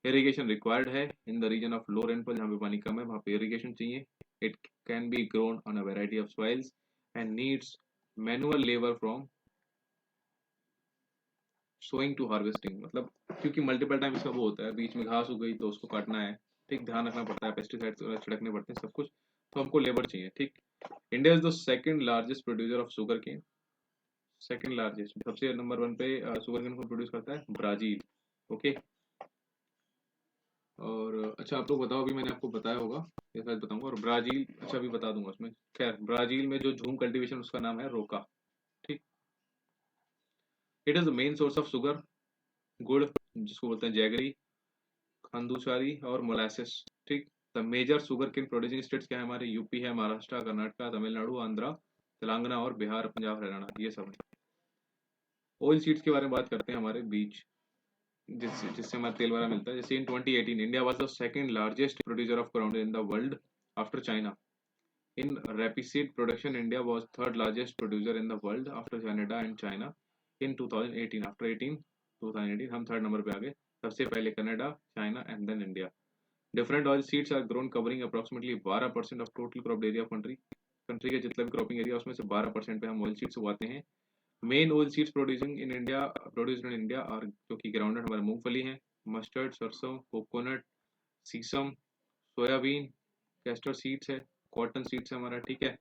irrigation required है in the region of low rainfall, जहाँ पे पानी कम है वहाँ पे इरिगेशन चाहिए। It can be grown on a variety of soils and needs manual labour from sowing to harvesting, मतलब क्योंकि मल्टीपल टाइम इसका वो होता है, बीच में घास उग गई तो उसको काटना है। ठीक, ध्यान रखना पड़ता है, पेस्टिसाइड छिड़कने पड़ते हैं सब कुछ, तो हमको लेबर चाहिए। ठीक, India is the second largest producer of sugar cane. Second largest, सबसे नंबर 1 पे शुगर केन को प्रोड्यूस करता है ब्राजील। ओके, और अच्छा आप लोग बताओ, अभी मैंने आपको बताया होगा ये शायद बताऊंगा, और ब्राजील अच्छा अभी बता दूंगा उसमें। खैर, ब्राजील में जो झूम कल्टीवेशन उसका नाम है रोका। ठीक, it is the main source of sugar, गुड़ जिसको बोलते हैं जैगरी, खांडूचारी और मोलासेस। ठीक, the major sugar cane producing states क्या है हमारे? यूपी है, महाराष्ट्र, कर्नाटका, तमिलनाडु, आंध्रा, तेलंगाना और बिहार, पंजाब, हरियाणा, ये सब है। ऑयल सीड्स के बारे में बात करते हैं, हमारे बीज जिससे हमारा तेल वगैरह मिलता है। जैसे इन 2018 India was the second largest producer of crowd in the world after China. In rapeseed production India was third largest producer in the world after Canada and China in 2018। After 2018 हम थर्ड नंबर पे आ गए, सबसे पहले Canada, China and then India. Different oil seeds are grown covering approximately 12% of total crop area of country. Country के जितना भी क्रॉपिंग एरिया उसमें से 12% पे हम ऑयल सीड्स उगाते हैं। Men oil seeds produced in India और जो कि ग्राउंडनट हमारे मूंगफली है, मस्टर्ड सरसों, कोकोनट, सीसम, सोयाबीन, कैस्टर सीड्स है, कॉटन सीड्स है हमारा, ठीक है,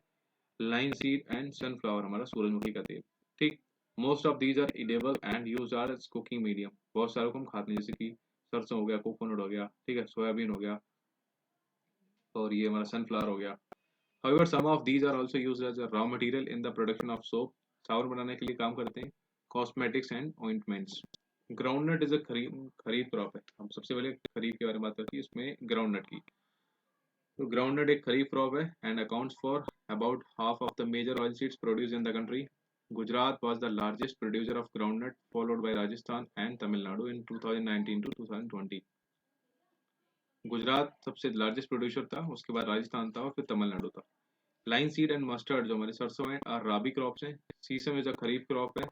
लाइन सीड एंड सनफ्लावर हमारा सूरजमुखी का तेल, ठीक। Most of these are edible and used are as cooking medium, बहुत सारे को हम खाते हैं, जैसे कि सरसों हो गया, कोकोनट हो गया, ठीक है, सोयाबीन हो गया, और ये हमारा सनफ्लावर हो गया। However, some of these are also used as a raw material in the production of soap, साबुन बनाने के लिए काम करते हैं, cosmetics and ointments। Groundnut is a kharif crop है। हम सबसे पहले खरीफ के बारे में बात करते हैं इसमें ग्राउंडनट की। तो ग्राउंडनट एक खरीफ क्रॉप है and accounts for about half of the major oil seeds produce in the country. Gujarat was the largest producer of groundnut, followed by Rajasthan and Tamil Nadu in 2019 to 2020। Gujarat सबसे लार्जेस्ट प्रोड्यूसर था, उसके बाद राजस्थान था और फिर तमिलनाडु था। लाइन सीड एंड मस्टर्ड जो हमारे सरसों हैं और राबी क्रॉप्स हैं। सीसम इज अ खरीफ क्रॉप है,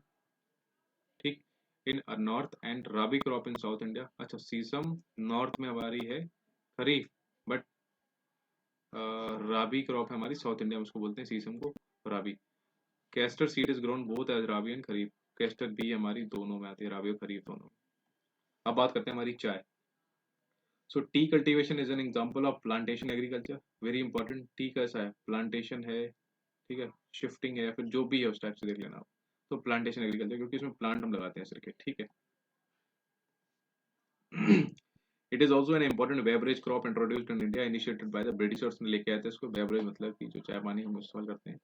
ठीक, in north and rabi crop in south India. अच्छा, सीसम नॉर्थ में हमारी है खरीफ, बट राबी क्रॉप है हमारी साउथ इंडिया में, उसको बोलते हैं सीसम को rabi. Castor seed is grown both as rabi and kharif. Castor भी हमारी दोनों में आती है, राबी और खरीफ दोनों। अब बात करते हैं हमारी चाय। So tea cultivation is an example of plantation agriculture, very important. Tea कैसा है, प्लांटेशन है, ठीक है, शिफ्टिंग है, या फिर जो भी है उस टाइप से देख लेना आप। तो प्लांटेशन एग्रीकल्चर, क्योंकि इसमें प्लांट हम लगाते हैं सिर्फ, ठीक है। It is also an important beverage crop introduced in India, initiated by the Britishers ने लेके आए थे इसको। बेवरेज मतलब कि जो चाय पानी हम इस्तेमाल करते हैं।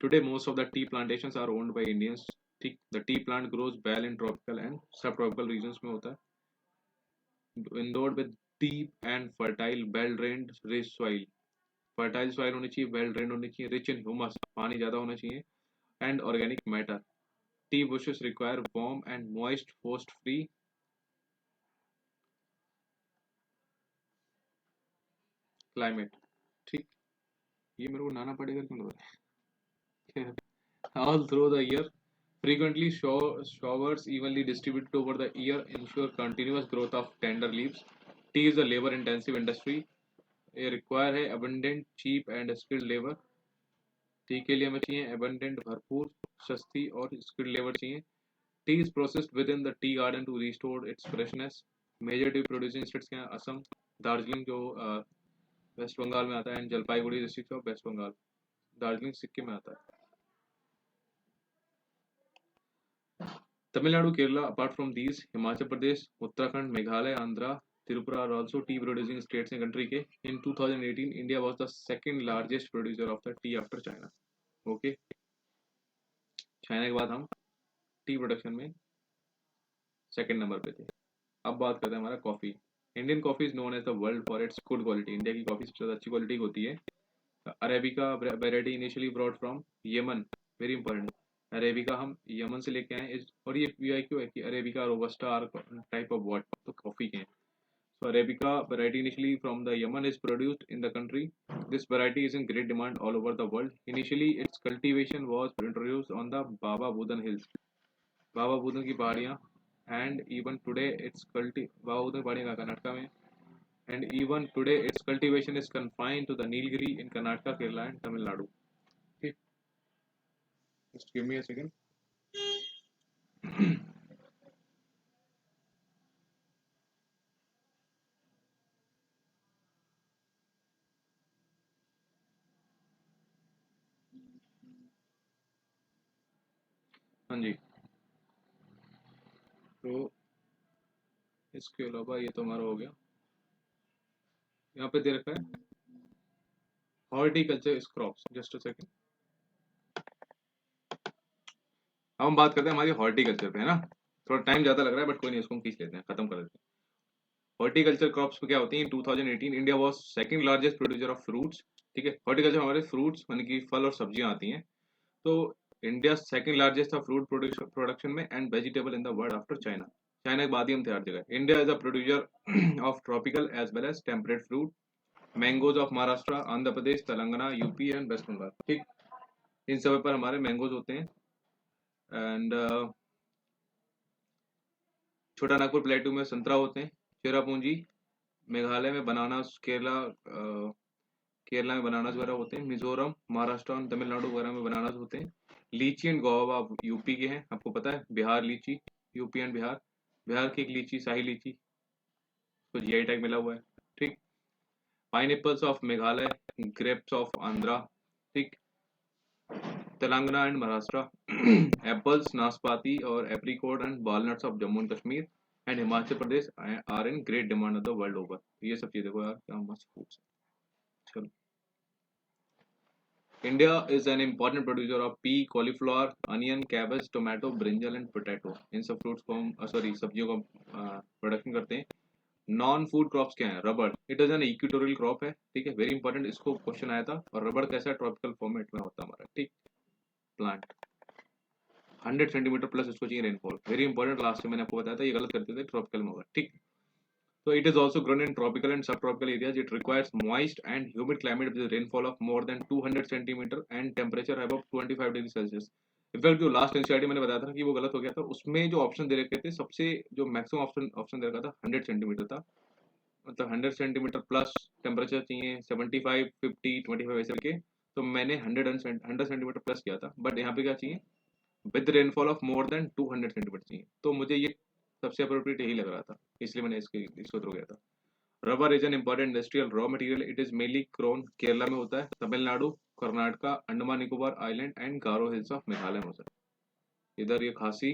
Today most of the tea plantations are owned by Indians, ठीक। The tea plant grows well in tropical and subtropical regions में होता है। Endowed with deep and fertile well drained rich soil. Fertile soil होनी चाहिए, वेल ड्रेन्ड होनी चाहिए, रिच इन ह्यूमस, पानी ज्यादा होना चाहिए, and organic matter. T bushes require warm and moist frost free climate, ठीक। ये मेरे को नाना पड़ेगा क्यों लग रहा है। All through the year, frequently showers evenly distributed over the year ensure continuous growth of tender leaves। Tea is a labor intensive industry, ये require है abundant cheap and skilled labor। T के लिए हमें चाहिए abundant भरपूर, सस्ती और skilled labor चाहिए। T is processed within the tea garden to restore its freshness। Major tea producing states के हैं असम, दार्जिलिंग जो वेस्ट बंगाल में आता है, and Jalpaiguri district of west Bengal. Darjeeling Sikkim में आता है। Tamil Nadu, Kerala, apart from these, Himachal Pradesh, Uttarakhand, Meghalaya, Andhra, Tripura are also tea producing states in country के। In 2018 India was the second largest producer of the tea after China. Okay, China के बाद हम टी प्रोडक्शन में सेकंड नंबर पे थे। अब बात करते हैं हमारा coffee. Indian coffee is known as the world for its good quality. India की कॉफी सबसे ज्यादा अच्छी क्वालिटी की होती है। Arabica variety initially brought from Yemen, very important. Arabica हम यमन से लेके आए और ये पीआईक्यू है कि arabica robusta are type of what, तो कॉफी के हैं। So Arabica variety initially from the Yemen is produced in the country. This variety is in great demand all over the world. Initially, its cultivation was introduced on the Baba Budan Hills, Baba Budan की पहाड़ियाँ, and even today its Baba Budan की पहाड़ियाँ कर्नाटका में, and even today its cultivation is confined to the Nilgiri in Karnataka, Kerala, and Tamil Nadu. Okay, just give me a second. हाँ जी, तो इसके अलावा ये तो हमारा हो गया। यहाँ पे दे रखा है horticulture crops, just a second. अब हम बात करते हैं हमारी हॉर्टिकल्चर पे, है ना। थोड़ा टाइम ज्यादा लग रहा है बट कोई नहीं, इसको हम खींच लेते हैं, खत्म कर देते हैं। हॉर्टिकल्चर क्रॉप्स पे क्या होती है। इन 2018 India was second largest producer of fruits, ठीक है। हॉर्टिकल्चर हमारे फ्रूट्स यानी कि फल और सब्जियां आती हैं। तो इंडिया सेकंड लार्जेस्ट था फ्रूट प्रोडक्शन में and vegetable in the world after China. China के बाद ही हम थे हर जगह। India is a producer of tropical as well as temperate fruit, mangoes of Maharashtra, Andhra Pradesh, Telangana, UP and west Bengal, ठीक। इन सब पर हमारे मैंगोज होते हैं। एंड छोटा नागपुर प्लेटू में संतरा होते हैं। चेरापूंजी मेघालय में बनानास, केरला में बनानास वगैरह होते हैं। मिजोरम, महाराष्ट्र और तमिलनाडु वगैरह में बनानास होते हैं। लीची एंड गुआवा यूपी के हैं, आपको पता है। बिहार लीची, यूपी एंड बिहार। बिहार की एक लीची शाही लीची, तो जीआई टैग मिला हुआ है। ठीक। Pineapples of Meghalaya, grapes of Andhra. ठीक। तेलंगाना एंड महाराष्ट्र, एप्पल्स, नाशपाती और apricot and walnuts of Jammu and Kashmir and Himachal Pradesh are in great demand of the world over. ये सब चीज़ देखो यार, क्या मस्त फूड्स। चलो, India is an important producer of pea, cauliflower, onion, cabbage, tomato, brinjal and potato. इन सब फ्रूट्स को हम सॉरी सब्जियों को प्रोडक्शन करते हैं। नॉन फूड क्रॉप्स क्या है? Rubber, it is an equatorial crop है। ठीक है, वेरी इंपॉर्टेंट, इसको क्वेश्चन आया था। और रबर कैसा ट्रॉपिकल फॉर्मेट में होता है हमारा। ठीक। प्लांट 100 सेंटीमीटर प्लस इसको चाहिए रेनफॉल, वेरी इंपॉर्टेंट। लास्ट में मैंने आपको बताया था, ये गलत करते थे, ट्रॉपिकल में होगा। ठीक। So it is also grown in tropical and subtropical areas. It requires moist and humid climate with rainfall of more than 200 centimeter and temperature above 25 degree Celsius. In fact जो लास्ट एनसीईआरटी मैंने बताया था कि वो गलत हो गया था, उसमें जो ऑप्शन दे रखे थे, सबसे जो मैक्सिमम ऑप्शन ऑप्शन दे रखा था 100 सेंटीमीटर था। मतलब 100 सेंटीमीटर प्लस टेम्परेचर चाहिए, 75, 50, 25 ऐसे करके। तो मैंने 100 सेंटीमीटर प्लस किया था, बट यहाँ पे क्या चाहिए? With rainfall of more than 200 centimetre चाहिए। तो मुझे ये सबसे अप्रोप्रिएट यही लग रहा था, इसलिए मैंने इसको थ्रो किया था। Rubber is an important industrial raw material. It is mainly grown Kerala में होता है, Tamil Nadu, Karnataka, Andaman Nicobar island and Garo hills of Meghalaya में होता है। इधर ये खासी,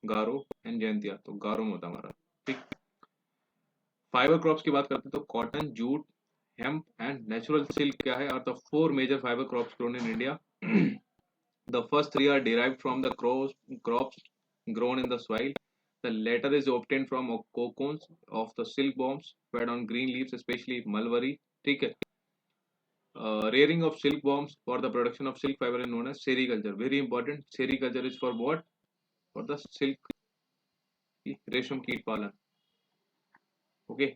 गारो एंड जयंतिया, तो गारो में होता है हमारा। ठीक। फाइबर क्रॉप्स की बात करते हैं तो cotton, jute, hemp and natural silk क्या है? Are the four major fibre crops grown in India. The first three are derived from the crops grown in the soil. The latter is obtained from cocoons of the silkworms fed on green leaves, especially mulberry. ठीक है। Rearing of silkworms for the production of silk fiber is known as sericulture. Very important. Sericulture is for what? For the silk, रेशम कीट पालन। ओके।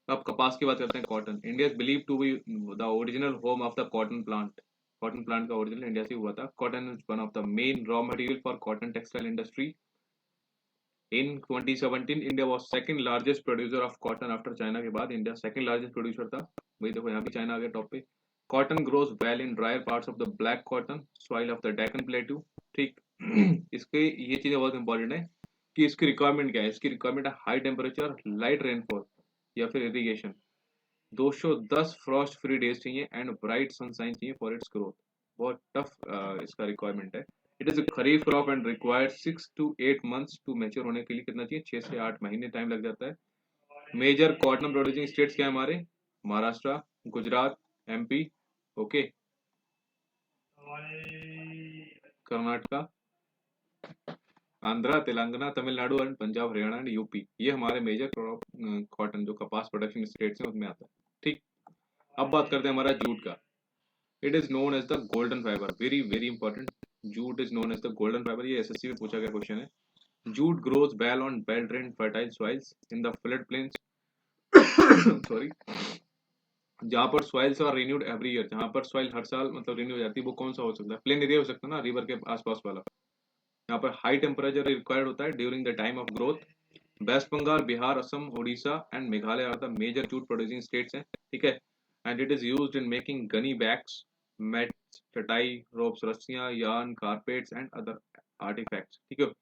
अब कपास की बात करते हैं, cotton. India is believe to be the original home of the cotton plant. Cotton plant का ओरिजिनल इंडिया से हुआ था। Cotton is one of the main raw material for cotton textile industry. In 2017, India was second largest producer of cotton after China के बाद इंडिया सेकंड लार्जेस्ट प्रोड्यूसर था। वही देखो, यहाँ भी चाइना आ गया टॉप पे। Cotton grows well in dryer parts of the black cotton soil of the Deccan plateau. ठीक। इसके ये चीजें बहुत इंपॉर्टेंट है कि इसकी रिक्वायरमेंट क्या है। इसकी रिक्वायरमेंट है हाई टेम्परेचर, लाइट रेनफॉल या फिर इरिगेशन। 210 फ्रॉस्ट फ्री डेज चाहिए एंड ब्राइट सनशाइन चाहिए फॉर इट्स ग्रोथ। बहुत टफ इसका रिक्वायरमेंट है। It is kharif crop and required 6 to 8 months to mature होने के लिए कितना चाहिए? 6 से 8 महीने टाइम लग जाता है। मेजर कॉटन प्रोड्यूसिंग स्टेट्स क्या है हमारे? Maharashtra, Gujarat, MP, okay, Karnataka, Andhra, Telangana, Tamil Nadu and Punjab, Haryana and UP. ये हमारे मेजर क्रॉप कॉटन जो कपास प्रोडक्शन स्टेट्स हैं उसमें आता है। ठीक। अब बात करते हैं हमारा जूट का। It is known as the golden fibre, very very important. Jute is known as the golden fibre, ये एसएससी में पूछा गया क्वेश्चन है। Jute grows well on well-drained fertile soils in the flood plains. Sorry. जहाँ पर soils are renewed every year, जहाँ पर सॉइल हर साल मतलब रिन्यू हो जाती है, वो कौन सा हो सकता है? प्लेन एरिया हो सकता है ना, रिवर के आसपास वाला। यहाँ पर हाई टेम्परेचर रिक्वायर्ड होता है during the time of growth. West Bengal, Bihar, Assam, Orissa and Meghalaya are the major jute producing states हैं। ठीक है। And it is used in making gunny bags, mats, चटाई, रोप्स, रस्सियां, yarn, carpets and other artefacts. ठीक है।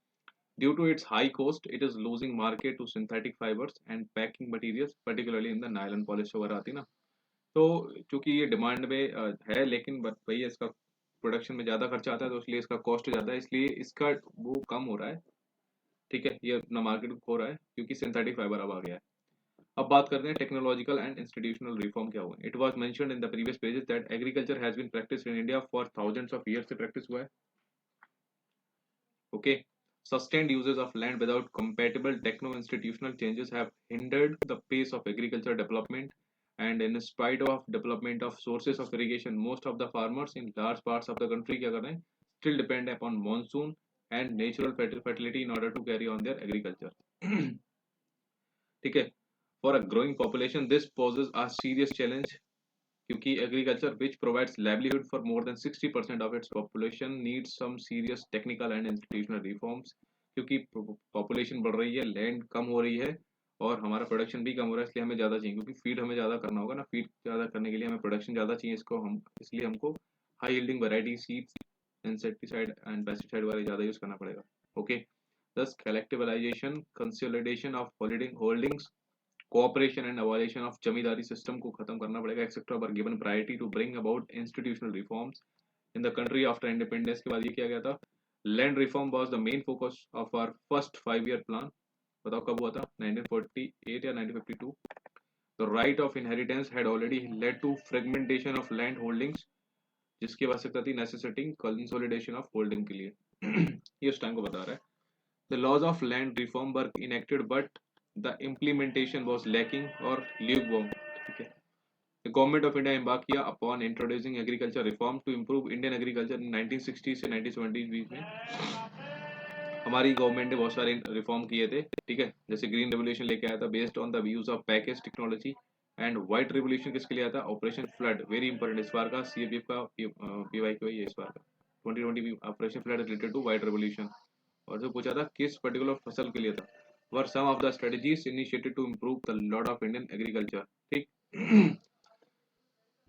Due to its high cost, it is losing market to synthetic fibers and packing materials, particularly in the nylon polish वगैरह आती है ना। तो चूंकि ये डिमांड में है, लेकिन वही है, इसका प्रोडक्शन में ज़्यादा खर्चा आता है, तो इसलिए इसका कॉस्ट ज़्यादा है, इसलिए इसका वो कम हो रहा है। ठीक है, ये अपना मार्केट हो रहा है क्योंकि सिंथेटिक फाइबर अब आ गया है। अब बात करते हैं टेक्नोलॉजिकल एंड इंस्टीट्यूशनल रिफॉर्म क्या हुआ। It was mentioned in the previous pages that agriculture has been practised in India for thousands of years से प्रैक्टिस हुआ है। Okay. Sustained uses of land without compatible techno-institutional changes have hindered the pace of agriculture development, and in spite of development of sources of irrigation, most of the farmers in large parts of the country क्या कर रहे हैं? Still depend upon monsoon and natural fertility in order to carry on their agriculture. ठीक है। For a growing population, this poses a serious challenge क्योंकि agriculture which provides livelihood for more than 60% of its population needs some serious technical and institutional reforms। क्योंकि पॉपुलेशन बढ़ रही है, लैंड कम हो रही है और हमारा प्रोडक्शन भी कम हो रहा है, इसलिए हमें ज़्यादा चाहिए, क्योंकि फीड हमें ज़्यादा करना होगा ना। फीड ज़्यादा करने के लिए हमें प्रोडक्शन ज़्यादा चाहिए, इसको हम इसलिए हमको high yielding variety seeds insecticide and pesticide वाले ज़्यादा यूज़ करना पड़ेगा. Okay. Thus collectivisation, consolidation of holdings, cooperation and abolition of zamindari system को खत्म करना पड़ेगा etcetera were given priority to bring about institutional reforms in the country after independence. के बाद ये किया गया था. Land reform was the main focus of our first 5 year plan. बताओ कब हुआ था? 1948 या 1952. The right of inheritance had already led to fragmentation of land holdings, जिसकी आवश्यकता थी नेसेसिटिंग कंसोलिडेशन ऑफ होल्डिंग के लिए. ये उस टाइम को बता रहा है. The laws of land reform were enacted but the implementation was lacking or lukewarm. ठीक है. The government of India embarked किया upon introducing agriculture reform to improve Indian agriculture in 1960 से 1970 बीच में. हमारी गवर्नमेंट ने बहुत सारे रिफॉर्म किए थे. ठीक है. जैसे ग्रीन रेवोल्यूशन लेके आया था based on the use of package technology, and white revolution किसके लिए आया था? Operation flood. वेरी इंपॉर्टेंट इस बार का सीएपीएफ का पीवाई को ये इस बार का 2020 operation flood related to white revolution. और जो पूछा था किस पर्टिकुलर फसल के लिए था, were some of the strategies initiated to improve the lot of Indian agriculture. ठीक.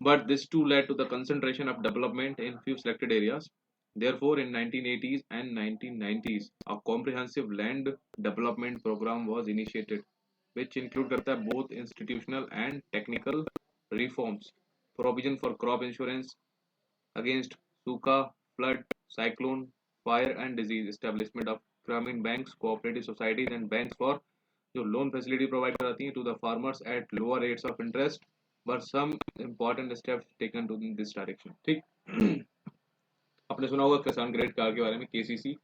But this too led to the concentration of development in few selected areas. Therefore, in 1980s and 1990s, a comprehensive land development program was initiated, which include करता है both institutional and technical reforms, provision for crop insurance against सूखा, flood, cyclone, fire and disease, establishment of Gramin banks, cooperative societies and banks for जो लोन फैसिलिटी प्रोवाइड कराती हैं to the farmers at lower rates of interest, but some important steps taken to in this direction. ठीक. आपने सुना होगा किसान क्रेडिट कार्ड के बारे में, KCC,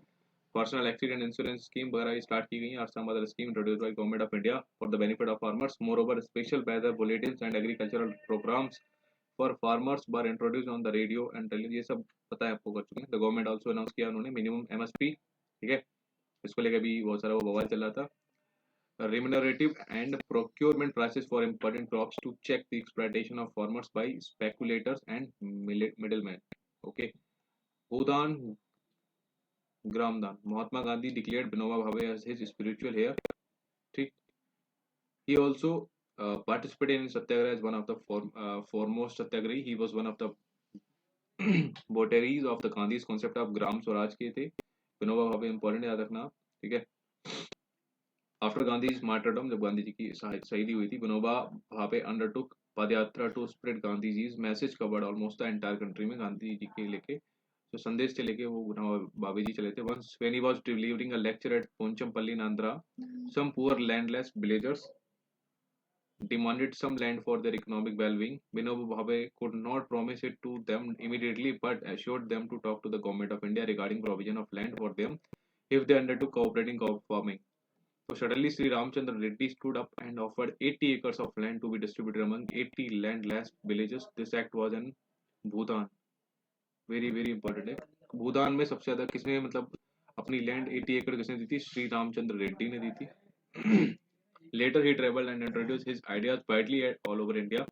personal accident insurance scheme वगैरह स्टार्ट की गई हैं, और some other scheme introduced by government of India for the benefit of farmers. Moreover special weather bulletins and agricultural programmes for farmers were introduced on the radio and television. ये सब पता है आपको, कर चुके हैं. द गवर्नमेंट आल्सो अनाउंस किया उन्होंने मिनिमम एमएसपी. ठीक है. इसको लेकर भी बहुत सारा वो बवाल चल रहा था. Remunerative and procurement prices for important crops to check the exploitation of farmers by speculators and middlemen. Okay. Bhudan Gramdan. Mahatma Gandhi declared Vinoba Bhave as his spiritual heir. ठीक. He also participated in Satyagraha as one of the foremost Satyagrahi. He was one of the votaries of the Gandhi's concept of Gram Swaraj के थे. विनोबा भावे इंपॉर्टेंट याद रखना. ठीक है. आफ्टर गांधीज मार्टरडम, जब गांधी जी की शहीदी हुई थी, Vinoba Bhave undertook padyatra to spread Gandhiji's message covered almost the entire country में. गांधी जी के लेके जो संदेश थे लेके वो विनोबा भावे जी चले थे. Once when he was delivering a lecture at Pochampally in Andhra, some poor landless villagers demanded some land for their economic well-being. Vinoba Bhave could not promise it to them immediately, but assured them to talk to the government of India regarding provision of land for them if they undertook cooperating farming. So suddenly Sri Ramchandra Reddy stood up and offered 80 acres of land to be distributed among 80 landless villages. This act was in Bhutan. Very very important है. भूटान में सबसे ज्यादा किसने मतलब अपनी लैंड 80 एकड़ किसने दी थी? श्री रामचंद्र रेड्डी ने दी थी. Later he traveled and introduced his ideas widely all over India.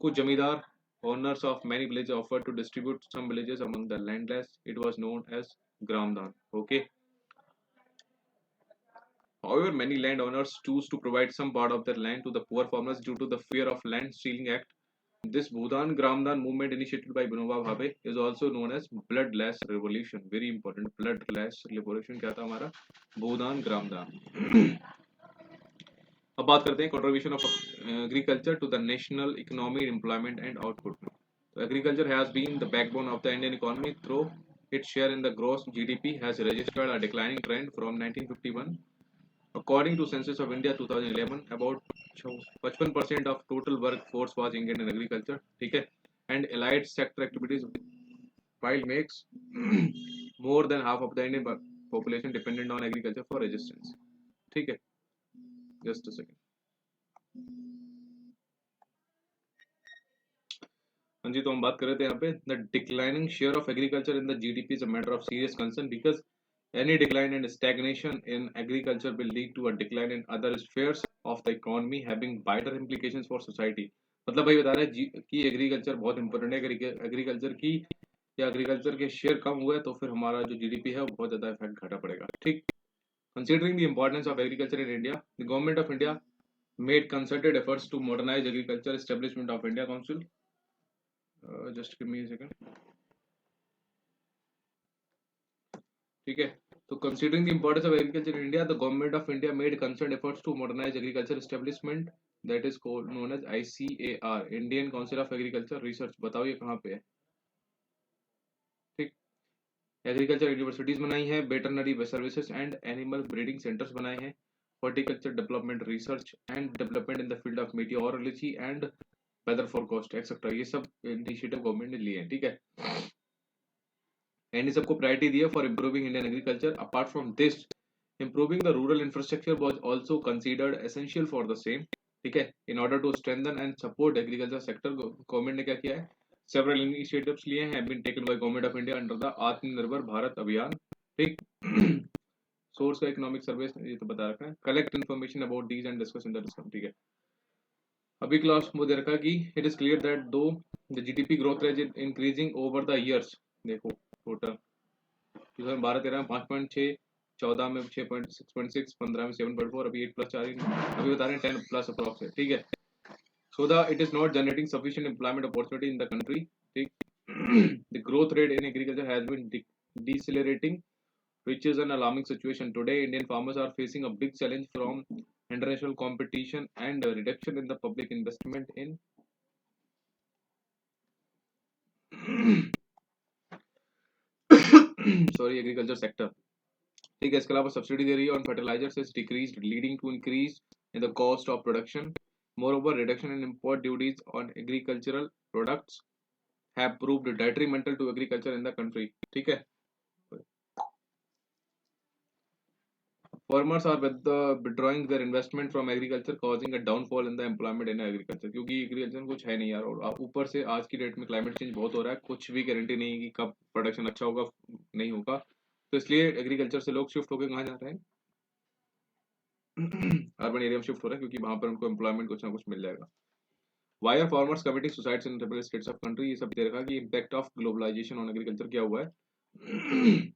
कुछ जमींदार owners of many villages offered to distribute some villages among the landless. It was known as Gramdan. Okay. However, many landowners choose to provide some part of their land to the poor farmers due to the fear of land stealing act. This Bhutan Gramdan movement initiated by Vinoba Bhave is also known as Bloodless Revolution. Very important. Bloodless Revolution क्या था हमारा? Bhutan Gramdan. अब बात करते हैं contribution of agriculture to the national economy, employment and output. So agriculture has been the backbone of the Indian economy. Through its share in the gross GDP has registered a declining trend from 1951. According to Census of India 2011, about 55% of total workforce was engaged in agriculture. ठीक है. And allied sector activities, while makes more than half of the Indian population dependent on agriculture for existence. ठीक है. Just a second. हाँ जी, तो हम बात कर रहे थे यहाँ पे the declining share of agriculture in the GDP is a matter of serious concern because any decline and stagnation in agriculture will lead to a decline in other spheres of the economy having wider implications for society. मतलब भाई बता रहे हैं कि एग्रीकल्चर बहुत इंपॉर्टेंट है. एग्रीकल्चर की या एग्रीकल्चर के शेयर कम हुए तो फिर हमारा जो जीडीपी है वो बहुत ज्यादा इफेक्ट घटा पड़ेगा. ठीक. Considering the importance of agriculture in India, the government of India made concerted efforts to modernize agriculture. Establishment of India Council. Just give me a second. ठीक है। तो considering the importance of agriculture in India, the government of India made concern efforts to modernise agriculture establishment that is known as ICAR, Indian council of agriculture research. बताओ ये कहाँ पे है? ठीक। एग्रीकल्चर यूनिवर्सिटीज बनाई है, veterinary services and animal breeding centres बनाए हैं, horticulture development research and development in the field of meteorology and weather forecast etcetera, ये सब इनिशिएटिव गवर्नमेंट ने लिए हैं। ठीक है। एंड सबको प्रायोरिटी दी है for improving Indian agriculture. Apart from this, improving the rural infrastructure was also considered essential for the same. ठीक है। In order to strengthen and support agriculture sector, government ने क्या किया है? सेवरल इनिशिएटिव्स लिए हैं, been taken by government of India under the Aatmanirbhar Bharat अभियान। ठीक। सोर्स का इकोनॉमिक सर्वे ये तो बता रखा है। Collect information about these and discuss in the discussion. ठीक है। अभी क्लास वो दे रखा कि इट इज क्लियर दैट दो the GDP growth rate is increasing over the years. देखो टोटल 2012-13 में 5.6, 14 में 6.6, 15 में 7.4, अभी 8+4, अभी बता रहे हैं 10+ अप्रॉक्स है। ठीक है। So the it is not generating sufficient employment opportunity in the country. ठीक। The growth rate in agriculture has been decelerating, which is an alarming situation. Today, Indian farmers are facing a big challenge from international competition and a reduction in the public investment in sorry agriculture sector. ठीक है। इसके अलावा सब्सिडी दे रही है on fertilisers is decreased, leading to increase in the cost of production. Moreover, reduction in import duties on agricultural products have proved detrimental to agriculture in the country. ठीक है। Farmers are withdrawing their investment from agriculture, causing a downfall in the employment in agriculture, क्योंकि एग्रीकल्चर में कुछ है नहीं यार, और ऊपर से आज की डेट में क्लाइमेट चेंज बहुत हो रहा है, कुछ भी गारंटी नहीं है कि कब प्रोडक्शन अच्छा होगा नहीं होगा। तो इसलिए एग्रीकल्चर से लोग शिफ्ट होकर कहाँ जा रहे हैं? अर्बन एरिया में शिफ्ट हो रहा है, क्योंकि वहां पर उनको एम्प्लॉयमेंट कुछ ना कुछ मिल जाएगा। Why are farmers committing suicides in several states of country, ये सब दे रखा कि impact of globalisation on agriculture क्या हुआ है।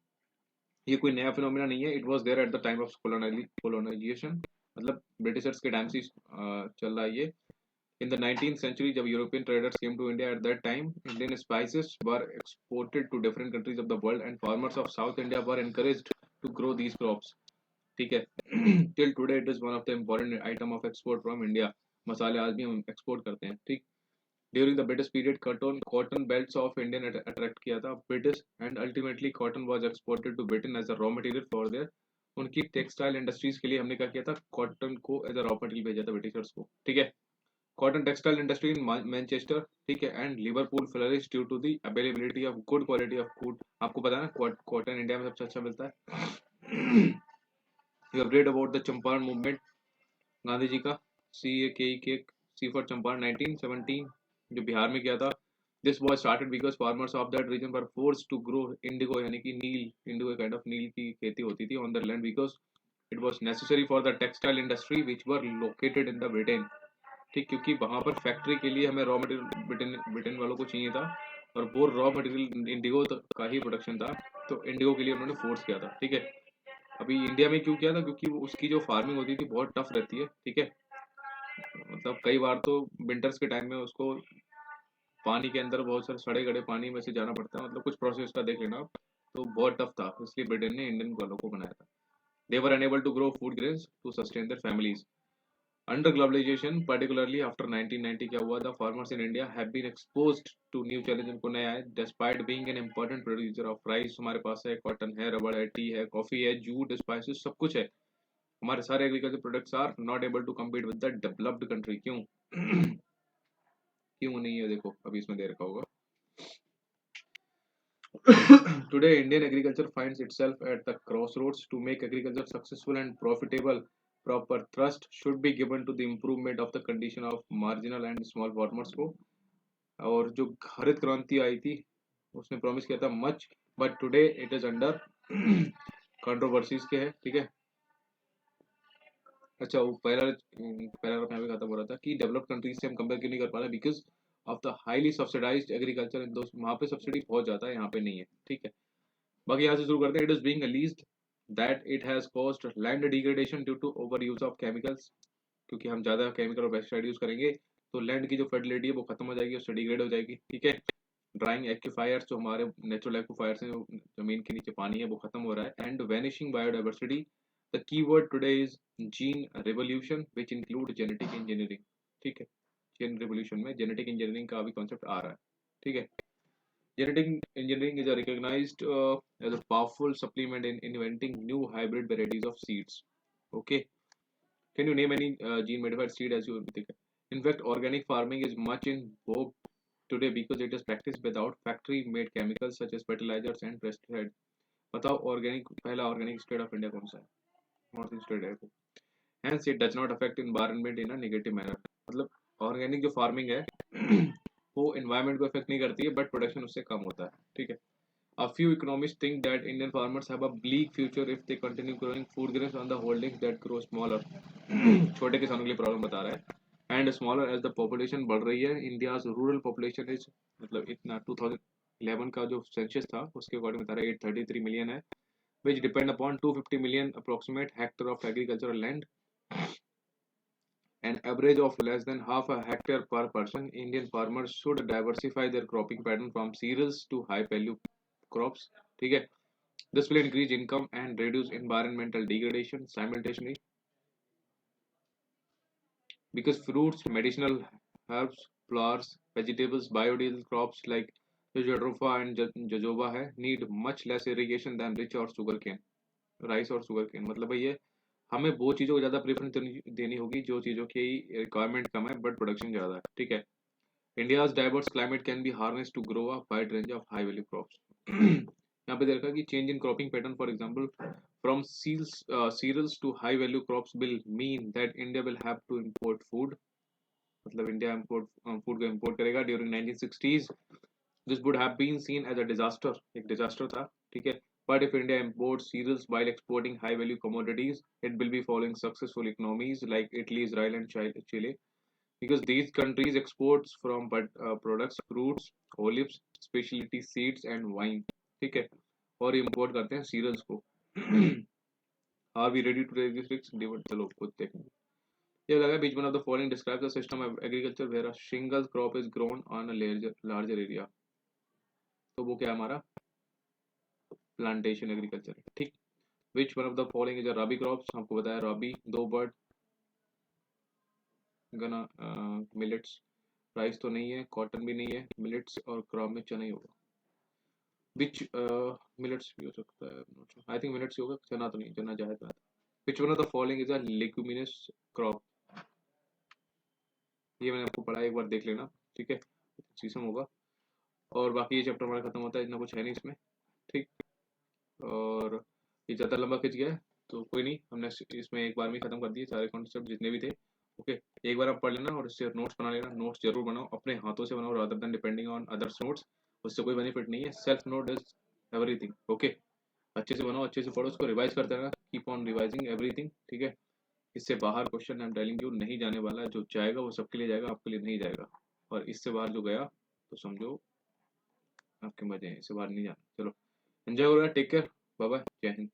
ये कोई नया फिनोमिना नहीं है, it was there at the time of colonisation, मतलब ब्रिटिशर्स के टाइम से चल रहा है ये। इन द 19th century, जब European traders came to India, at that time Indian spices were exported to different countries of the world and farmers of south India were encouraged to grow these crops. ठीक है। Till today it is one of the important item of export from India. मसाले आज भी हम एक्सपोर्ट करते हैं। ठीक। During the British period, cotton belts of Indian attract किया था British, and ultimately cotton was exported to Britain as a raw material for their, उनकी टेक्सटाइल इंडस्ट्रीज के लिए हमने क्या किया था? कॉटन को एज अ रॉ मटेरियल भेजा था ब्रिटिशर्स को। ठीक है। Cotton textile industry in Manchester, ठीक है, and Liverpool flourish due to the availability of good quality of food. आपको पता है ना कॉटन इंडिया में सबसे अच्छा मिलता है। You have read about the Champaran movement, Gandhi ji का सी फॉर चंपारण 1917, जो बिहार में किया था। This was started because farmers of that region were force to grow indigo, यानी कि नील, इंडिगो काइंड ऑफ नील की खेती होती थी on the land, because it was necessary for the textile industry which were located in the Britain. ठीक। क्योंकि वहां पर फैक्ट्री के लिए हमें रॉ मटेरियल ब्रिटेन वालों को चाहिए था, और वो रॉ मटेरियल इंडिगो का ही प्रोडक्शन था, तो इंडिगो के लिए उन्होंने फोर्स किया था। ठीक है। अभी इंडिया में क्यों किया था? क्योंकि उसकी जो फार्मिंग होती थी बहुत टफ रहती है। ठीक है। मतलब कई बार तो विंटर्स के टाइम में उसको पानी के अंदर बहुत सारे सड़े गड़े पानी में से जाना पड़ता है, मतलब कुछ प्रोसेस का देख लेना आप, तो बहुत टफ था, इसलिए ब्रिटेन ने इंडियन वालों को बनाया था। They were enable to grow food grains to sustain their families under globalization, particularly after 1990। क्या हुआ? The farmers in India have been exposed to new challenge, उनको नया है। Despite being an important producer of rice, हमारे पास है, कॉटन है, रबड़ है, टी है, कॉफी है, जूट, स्पाइसेस, सब कुछ है। हमारे सारे agriculture products are not able to compete with the developed country. क्यों? क्यों नहीं है? देखो अभी इसमें दे रखा होगा। Today, Indian agriculture finds itself at the crossroads. To make agriculture successful and profitable, proper thrust should be given to the improvement of the condition of marginal and small farmers को। और जो हरित क्रांति आई थी उसने प्रॉमिस किया था much, but today it is under controversies के है। ठीक है। अच्छा, वो पैराग्राफ यहाँ पे खत्म हो रहा था कि डेवलप्ड कंट्रीज से हम कंपेयर क्यों नहीं कर पा रहे? Because of the highly subsidised agriculture in दोस्त, वहाँ पे सब्सिडी बहुत ज़्यादा है, यहाँ पे नहीं है। ठीक है। बाकी यहाँ से शुरू करते हैं। It is being leased that it has caused land degradation due to over use of chemicals, क्योंकि हम ज़्यादा केमिकल और पेस्टिसाइड यूज करेंगे तो लैंड की जो फर्टिलिटी है वो खत्म हो जाएगी, उससे डिग्रेड हो जाएगी। ठीक है। ड्राइंग एक्यूफायर्स, जो हमारे नेचुरल एक्यूफायर्स हैं, जो जमीन के नीचे पानी है वो खत्म हो रहा है, and vanishing biodiversity. The keyword today is gene revolution which include genetic engineering. ठीक है, जीन रिवोल्यूशन में जेनेटिक इंजीनियरिंग का भी कॉन्सेप्ट आ रहा है। ठीक है, genetic engineering is a recognized as a powerful supplement in inventing new hybrid varieties of seeds. Okay, can you name any gene modified seed as you think? In fact, organic farming is much in vogue today because it is practiced without factory made chemicals such as fertilizers and pesticides. बताओ ऑर्गेनिक, पहला ऑर्गेनिक स्टेट ऑफ इंडिया कौन सा है? नॉर्थ ईस्ट स्टेट है वो। Hence it does not affect environment in a negative manner। मतलब ऑर्गेनिक जो फार्मिंग है वो एनवायरनमेंट को इफेक्ट नहीं करती है, बट प्रोडक्शन उससे कम होता है। ठीक है, a few economists think that Indian farmers have a bleak future if they continue growing food grains on the holdings that grow smaller। छोटे किसानों के लिए प्रॉब्लम बता रहा है। And smaller as the population बढ़ रही है, इंडियाज रूरल पॉपुलेशन इज, मतलब इतना 2011 का जो सेंसस था उसके अकॉर्डिंग बता रहा है 833 मिलियन है, which depend upon 250 million approximate hectare of agricultural land, an average of less than half a hectare per person। Indian farmers should diversify their cropping pattern from cereals to high value crops। ठीक है, this will increase income and reduce environmental degradation simultaneously because fruits, medicinal herbs, flowers, vegetables, biodiesel crops like jodropha and jojoba है need much less irrigation than rich or sugar cane, rice और शुगर केन। मतलब भाई ये हमें वो चीज़ों को ज़्यादा प्रेफरेंस देनी होगी जो चीज़ों की रिक्वायरमेंट कम है बट प्रोडक्शन ज़्यादा है। ठीक है, India's diverse climate can be harness to grow a wide range of high value crops. यहाँ पे देखा कि change in cropping pattern for example from cereals to high value crops will mean that India will have to import food. मतलब इंडिया इंपोर्ट फूड को इंपोर्ट करेगा। During 1960s this would have been seen as a disaster, एक डिजास्टर था। ठीक है, but if India imports cereals while exporting high value commodities, it will be following successful economies like Italy, Israel, and Chile, because these countries exports from products, fruits, olives, specialty seeds, and wine। ठीक है, और इम्पोर्ट करते हैं सीरियल्स को। Are we ready to take this risk? चलो खुद देखेंगे। ये लगा बीच one of the following describes the system of agriculture where a single crop is grown on a larger area. तो वो क्या है हमारा प्लांटेशन एग्रीकल्चर है। ठीक, which one of the following is a rabi crops, हमको बताया रबी, दो बर्ड गना, मिलेट्स, राइस तो नहीं है, कॉटन भी नहीं है, मिलेट्स और क्रॉप में चना ही होगा। विच मिलेट्स भी हो सकता है, आई थिंक मिलेट्स ही होगा, चना तो नहीं, चना जायद बात। विच one of the following is a leguminous crop, ये मैंने आपको पढ़ा, एक बार देख लेना। ठीक है, सीसम होगा। और बाकी ये चैप्टर हमारा खत्म होता है, इतना कुछ है नहीं इसमें। ठीक, और ये ज़्यादा लंबा खिंच गया है तो कोई नहीं, हमने इसमें एक बार में खत्म कर दिए सारे कॉन्सेप्ट जितने भी थे। ओके, एक बार आप पढ़ लेना और इससे नोट्स बना लेना। नोट्स जरूर बनाओ, अपने हाथों से बनाओ rather than depending on others notes. उससे कोई बेनिफिट नहीं है, self note is everything. Okay, अच्छे से बनाओ, अच्छे से पढ़ो, उसको रिवाइज करते रहना, कीप ऑन रिवाइजिंग एवरीथिंग। ठीक है, इससे बाहर question I am telling you नहीं जाने वाला है। जो जाएगा वो सबके लिए जाएगा, आपके लिए नहीं जाएगा। और इससे बाहर जो गया तो समझो आपके मजे हैं, इससे बाहर नहीं जाना। चलो एंजॉय हो रहा है, टेक केयर, बाय बाय, जय हिंद।